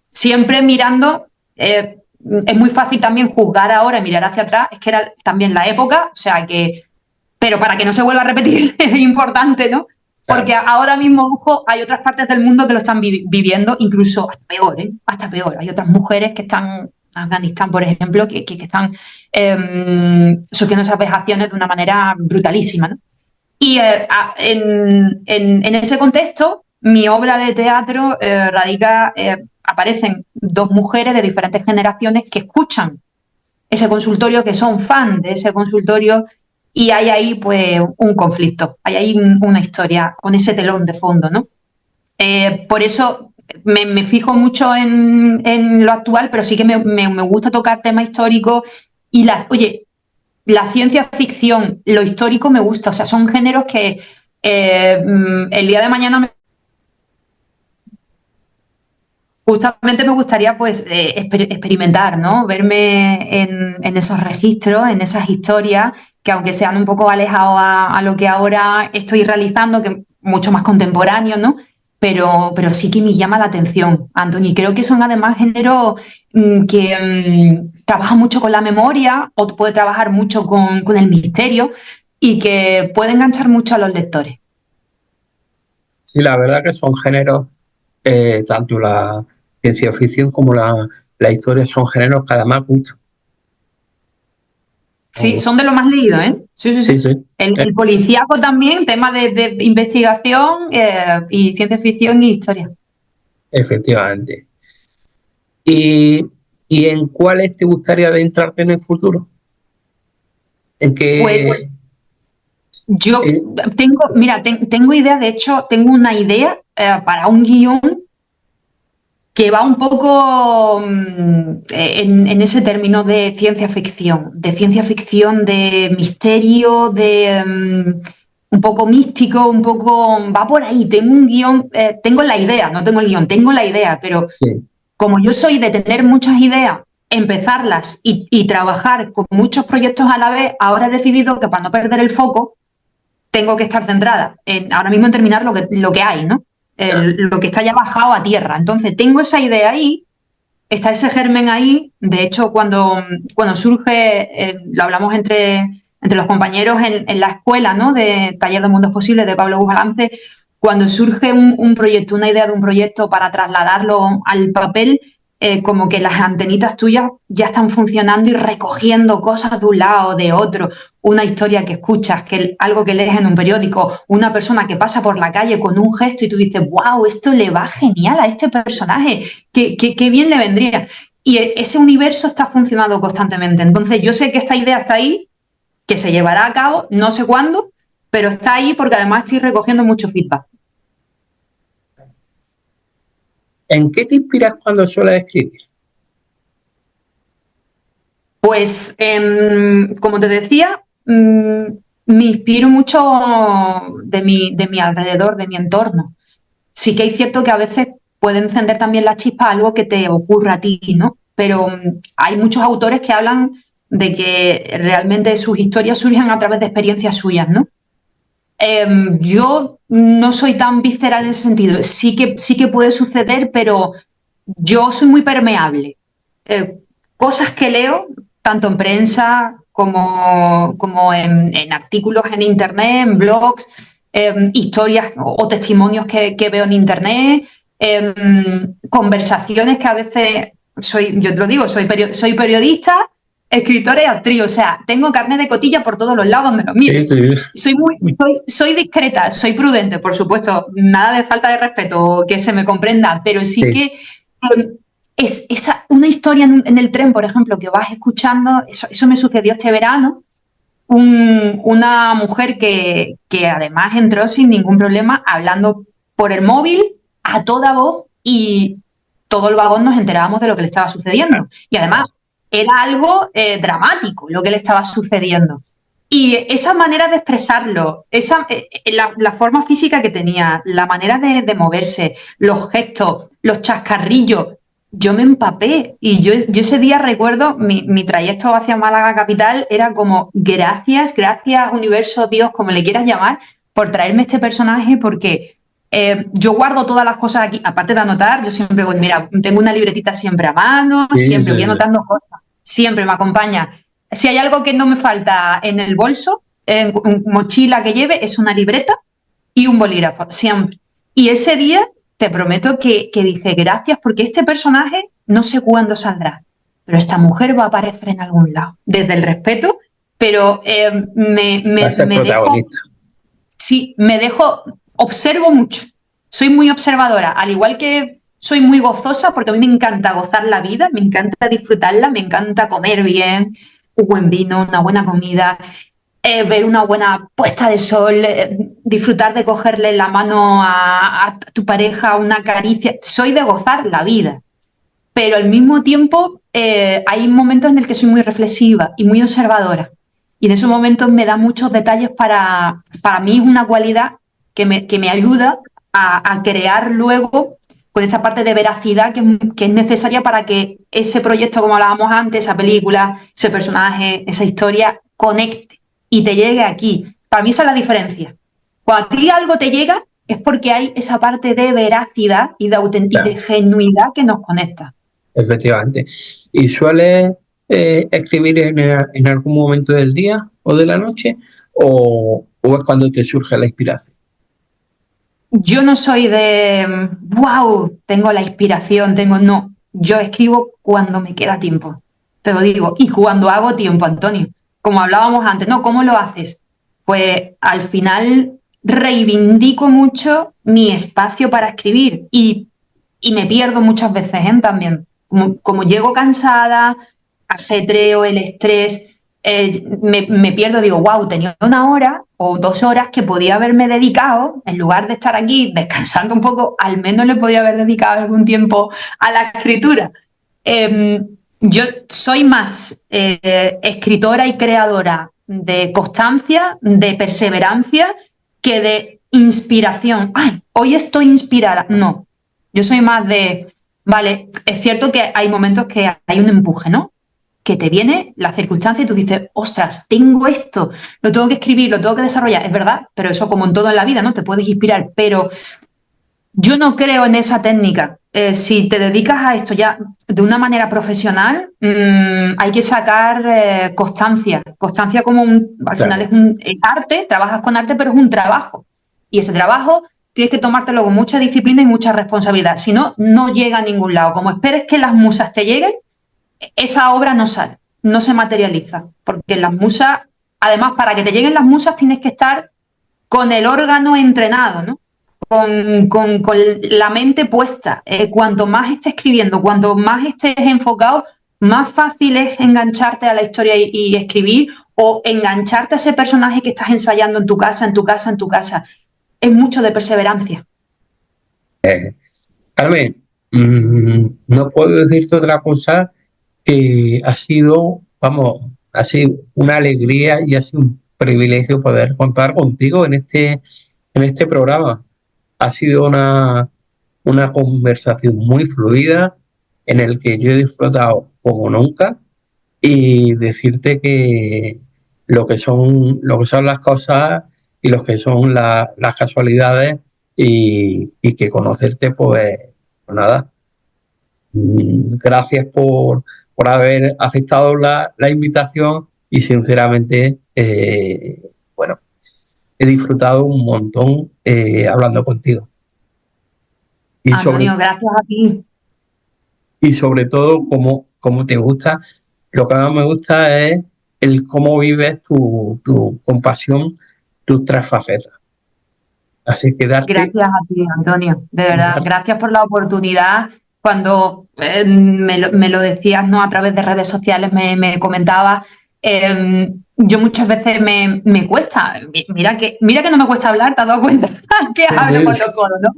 Siempre mirando, es muy fácil también juzgar ahora y mirar hacia atrás, es que era también la época, o sea que, pero para que no se vuelva a repetir es importante, ¿no? Porque ahora mismo, ojo, hay otras partes del mundo que lo están viviendo, incluso hasta peor, ¿eh? Hasta peor. Hay otras mujeres que están Afganistán, por ejemplo, que están sufriendo esas vejaciones de una manera brutalísima, ¿no? Y en ese contexto, mi obra de teatro radica, aparecen dos mujeres de diferentes generaciones que escuchan ese consultorio, que son fans de ese consultorio, y hay ahí pues un conflicto, hay ahí una historia con ese telón de fondo, ¿no? Por eso me fijo mucho en lo actual, pero sí que me gusta tocar temas históricos y la ciencia ficción, lo histórico me gusta, o sea, son géneros que el día de mañana justamente me gustaría pues experimentar, ¿no? Verme en esos registros, en esas historias, que aunque sean un poco alejados a lo que ahora estoy realizando, que es mucho más contemporáneo, ¿no? Pero sí que me llama la atención, Anthony. Creo que son además géneros que trabajan mucho con la memoria o puede trabajar mucho con el misterio y que puede enganchar mucho a los lectores. Sí, la verdad que son géneros, tanto la ciencia ficción como la historia son géneros que además gustan. Sí, son de lo más leído, ¿eh? Sí, sí, Sí, sí. sí, El policíaco también, tema de investigación y ciencia ficción y historia. efectivamente. Y, ¿Y en cuáles te gustaría adentrarte en el futuro? ¿En Pues qué? yo en- tengo idea, de hecho, tengo una idea para un guión que va un poco en ese término de ciencia ficción, de misterio, de un poco místico, un poco, va por ahí. Tengo un guión, tengo la idea, no tengo el guión, tengo la idea, pero sí, como yo soy de tener muchas ideas, empezarlas y trabajar con muchos proyectos a la vez, ahora he decidido que para no perder el foco, tengo que estar centrada ahora mismo en terminar lo que hay, ¿no? ya, Lo que está ya bajado a tierra. Entonces, tengo esa idea ahí, está ese germen ahí. De hecho, cuando surge, lo hablamos entre los compañeros en la escuela, ¿no? De Taller de Mundos Posibles de Pablo Bujalance, cuando surge un proyecto, una idea de un proyecto para trasladarlo al papel, como que las antenitas tuyas ya están funcionando y recogiendo cosas de un lado o de otro, una historia que escuchas, algo que lees en un periódico, una persona que pasa por la calle con un gesto y tú dices, wow, esto le va genial a este personaje, qué bien le vendría. Y ese universo está funcionando constantemente. Entonces yo sé que esta idea está ahí, que se llevará a cabo, no sé cuándo, pero está ahí porque además estoy recogiendo mucho feedback. ¿en qué te inspiras cuando sueles escribir? Pues, como te decía, me inspiro mucho de mi alrededor, de mi entorno. Sí que es cierto que a veces puede encender también la chispa algo que te ocurra a ti, ¿no? Pero hay muchos autores que hablan de que realmente sus historias surgen a través de experiencias suyas, ¿no? Yo no soy tan visceral en ese sentido. Sí que puede suceder, pero yo soy muy permeable. Eh, Cosas que leo, tanto en prensa como en artículos en internet, en blogs, historias o testimonios que veo en internet, conversaciones que a veces yo te lo digo, soy periodista, escritora y actriz, o sea, tengo carnet de cotilla por todos los lados donde lo Sí, mires. sí. Soy discreta, soy prudente, por supuesto, nada de falta de respeto, que se me comprenda, pero sí Sí, que una historia en el tren, por ejemplo, que vas escuchando, eso me sucedió este verano, una mujer que además entró sin ningún problema hablando por el móvil a toda voz y todo el vagón nos enterábamos de lo que le estaba sucediendo. Y además era algo dramático lo que le estaba sucediendo. Y esa manera de expresarlo, la forma física que tenía, la manera de moverse, los gestos, los chascarrillos, yo me empapé y yo ese día recuerdo mi trayecto hacia Málaga capital era como gracias, gracias universo, Dios, como le quieras llamar, por traerme este personaje porque yo guardo todas las cosas aquí, aparte de anotar, yo siempre voy, mira, tengo una libretita siempre a mano, sí, siempre voy sí, sí. anotando cosas, siempre me acompaña. Si hay algo que no me falta en el bolso, en mochila que lleve, es una libreta y un bolígrafo, siempre. Y ese día te prometo que dije gracias porque este personaje no sé cuándo saldrá, pero esta mujer va a aparecer en algún lado, desde el respeto, pero Va a ser me dejo, protagonista. sí, me dejo, observo mucho, soy muy observadora, al igual que soy muy gozosa porque a mí me encanta gozar la vida, me encanta disfrutarla, me encanta comer bien, un buen vino, una buena comida, ver una buena puesta de sol, disfrutar de cogerle la mano a tu pareja, una caricia. Soy de gozar la vida, pero al mismo tiempo hay momentos en el que soy muy reflexiva y muy observadora. Y en esos momentos me da muchos detalles para mí es una cualidad que me ayuda a crear luego con esa parte de veracidad que es necesaria para que ese proyecto, como hablábamos antes, esa película, ese personaje, esa historia, conecte y te llegue aquí. Para mí esa es la diferencia. Cuando a ti algo te llega es porque hay esa parte de veracidad y de Ya, genuidad que nos conecta. efectivamente. ¿Y sueles escribir en algún momento del día o de la noche? ¿O es cuando te surge la inspiración? Yo no soy de, wow, tengo la inspiración, no, yo escribo cuando me queda tiempo, te lo digo, y cuando hago tiempo, Antonio, como hablábamos antes, ¿no? ¿Cómo lo haces? Pues al final reivindico mucho mi espacio para escribir y me pierdo muchas veces, ¿eh? También. como llego cansada, ajetreo, el estrés, me pierdo, digo, wow, tenía 1 hora o 2 horas que podía haberme dedicado, en lugar de estar aquí descansando un poco, al menos le podía haber dedicado algún tiempo a la escritura. Yo soy más escritora y creadora de constancia, de perseverancia, que de inspiración. Ay, hoy estoy inspirada. No, yo soy más de, vale, es cierto que hay momentos que hay un empuje, ¿no? Que te viene la circunstancia y tú dices, ostras, tengo esto, lo tengo que escribir, lo tengo que desarrollar. Es verdad, pero eso como en todo en la vida, ¿no? Te puedes inspirar, pero yo no creo en esa técnica. Si te dedicas a esto ya de una manera profesional, hay que sacar constancia. Constancia como al final Claro. es un arte, trabajas con arte, pero es un trabajo. Y ese trabajo tienes que tomártelo con mucha disciplina y mucha responsabilidad. Si no, no llega a ningún lado. Como esperes que las musas te lleguen, esa obra no sale, no se materializa. Porque las musas, además, para que te lleguen las musas tienes que estar con el órgano entrenado, ¿no? Con la mente puesta. Cuanto más estés escribiendo, cuanto más estés enfocado, más fácil es engancharte a la historia y escribir, o engancharte a ese personaje que estás ensayando en tu casa, en tu casa, en tu casa. Es mucho de perseverancia. Carmen, no puedo decirte otra cosa que ha sido, vamos, ha sido una alegría y ha sido un privilegio poder contar contigo en este programa. Ha sido una conversación muy fluida en el que yo he disfrutado como nunca y decirte que lo que son las cosas y lo que son las casualidades y que conocerte, pues nada, gracias por haber aceptado la invitación y sinceramente, bueno, he disfrutado un montón hablando contigo. Y sobre, Antonio, gracias a ti. y sobre todo, como te gusta, lo que más me gusta es el cómo vives tu compasión, tus tres facetas. Así que Gracias a ti, Antonio, de verdad. dar- Gracias por la oportunidad. Cuando me lo decías, ¿no? A través de redes sociales me comentabas. Yo muchas veces me cuesta. Mira que no me cuesta hablar, ¿te has dado cuenta? Que sí, hablo con sí, los codos, ¿no?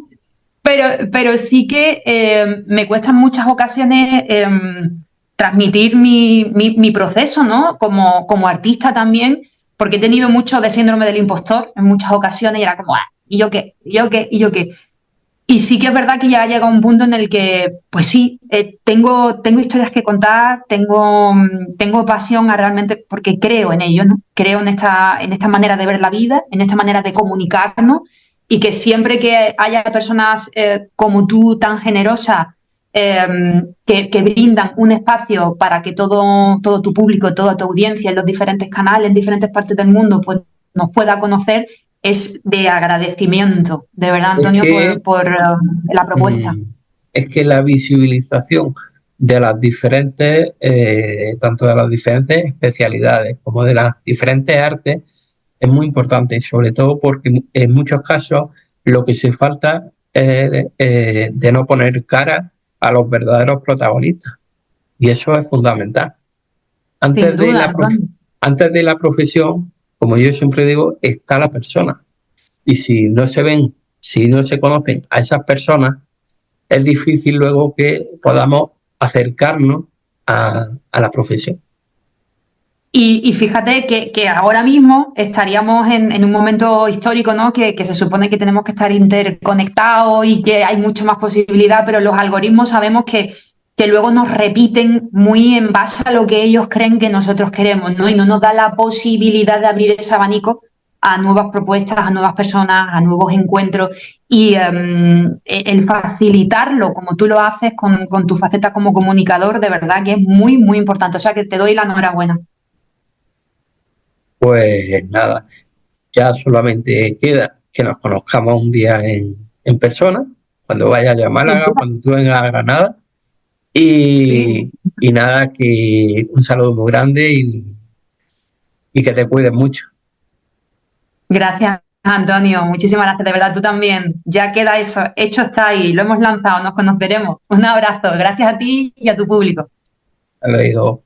Pero sí que me cuesta en muchas ocasiones transmitir mi proceso, ¿no? Como artista también, porque he tenido mucho de síndrome del impostor en muchas ocasiones y era como, ah, ¿y yo qué? ¿Y yo qué? ¿Y yo qué? Y sí que es verdad que ya ha llegado un punto en el que, pues sí, tengo historias que contar, tengo pasión a realmente, porque creo en ello, ¿no? Creo en esta manera de ver la vida, en esta manera de comunicarnos, y que siempre que haya personas como tú, tan generosas, que brindan un espacio para que todo tu público, toda tu audiencia en los diferentes canales, en diferentes partes del mundo, pues nos pueda conocer, es de agradecimiento, de verdad, es Antonio, que por la propuesta. mm, es que la visibilización de las diferentes, tanto de las diferentes especialidades como de las diferentes artes, es muy importante, y sobre todo porque en muchos casos lo que se falta es de no poner cara a los verdaderos protagonistas. Y eso es fundamental. Sin Antes de duda, la, prof- Antonio. Antes de la profesión, como yo siempre digo, está la persona. Y si no se ven, si no se conocen a esas personas, es difícil luego que podamos acercarnos a la profesión. Y fíjate que ahora mismo estaríamos en un momento histórico, ¿no? Que se supone que tenemos que estar interconectados y que hay mucha más posibilidad, pero los algoritmos sabemos que luego nos repiten muy en base a lo que ellos creen que nosotros queremos, ¿no? Y no nos da la posibilidad de abrir ese abanico a nuevas propuestas, a nuevas personas, a nuevos encuentros, y el facilitarlo como tú lo haces con tu faceta como comunicador, de verdad que es muy, muy importante. O sea que te doy la enhorabuena. Pues nada, ya solamente queda que nos conozcamos un día en persona, cuando vayas a Sin Málaga, duda. cuando tú vengas a Granada. Sí, Y nada, que un saludo muy grande y que te cuides mucho. gracias, Antonio, muchísimas gracias, de verdad, tú también. Ya queda eso, hecho está ahí, lo hemos lanzado, nos conoceremos. Un abrazo, gracias a ti y a tu público. Hasta luego.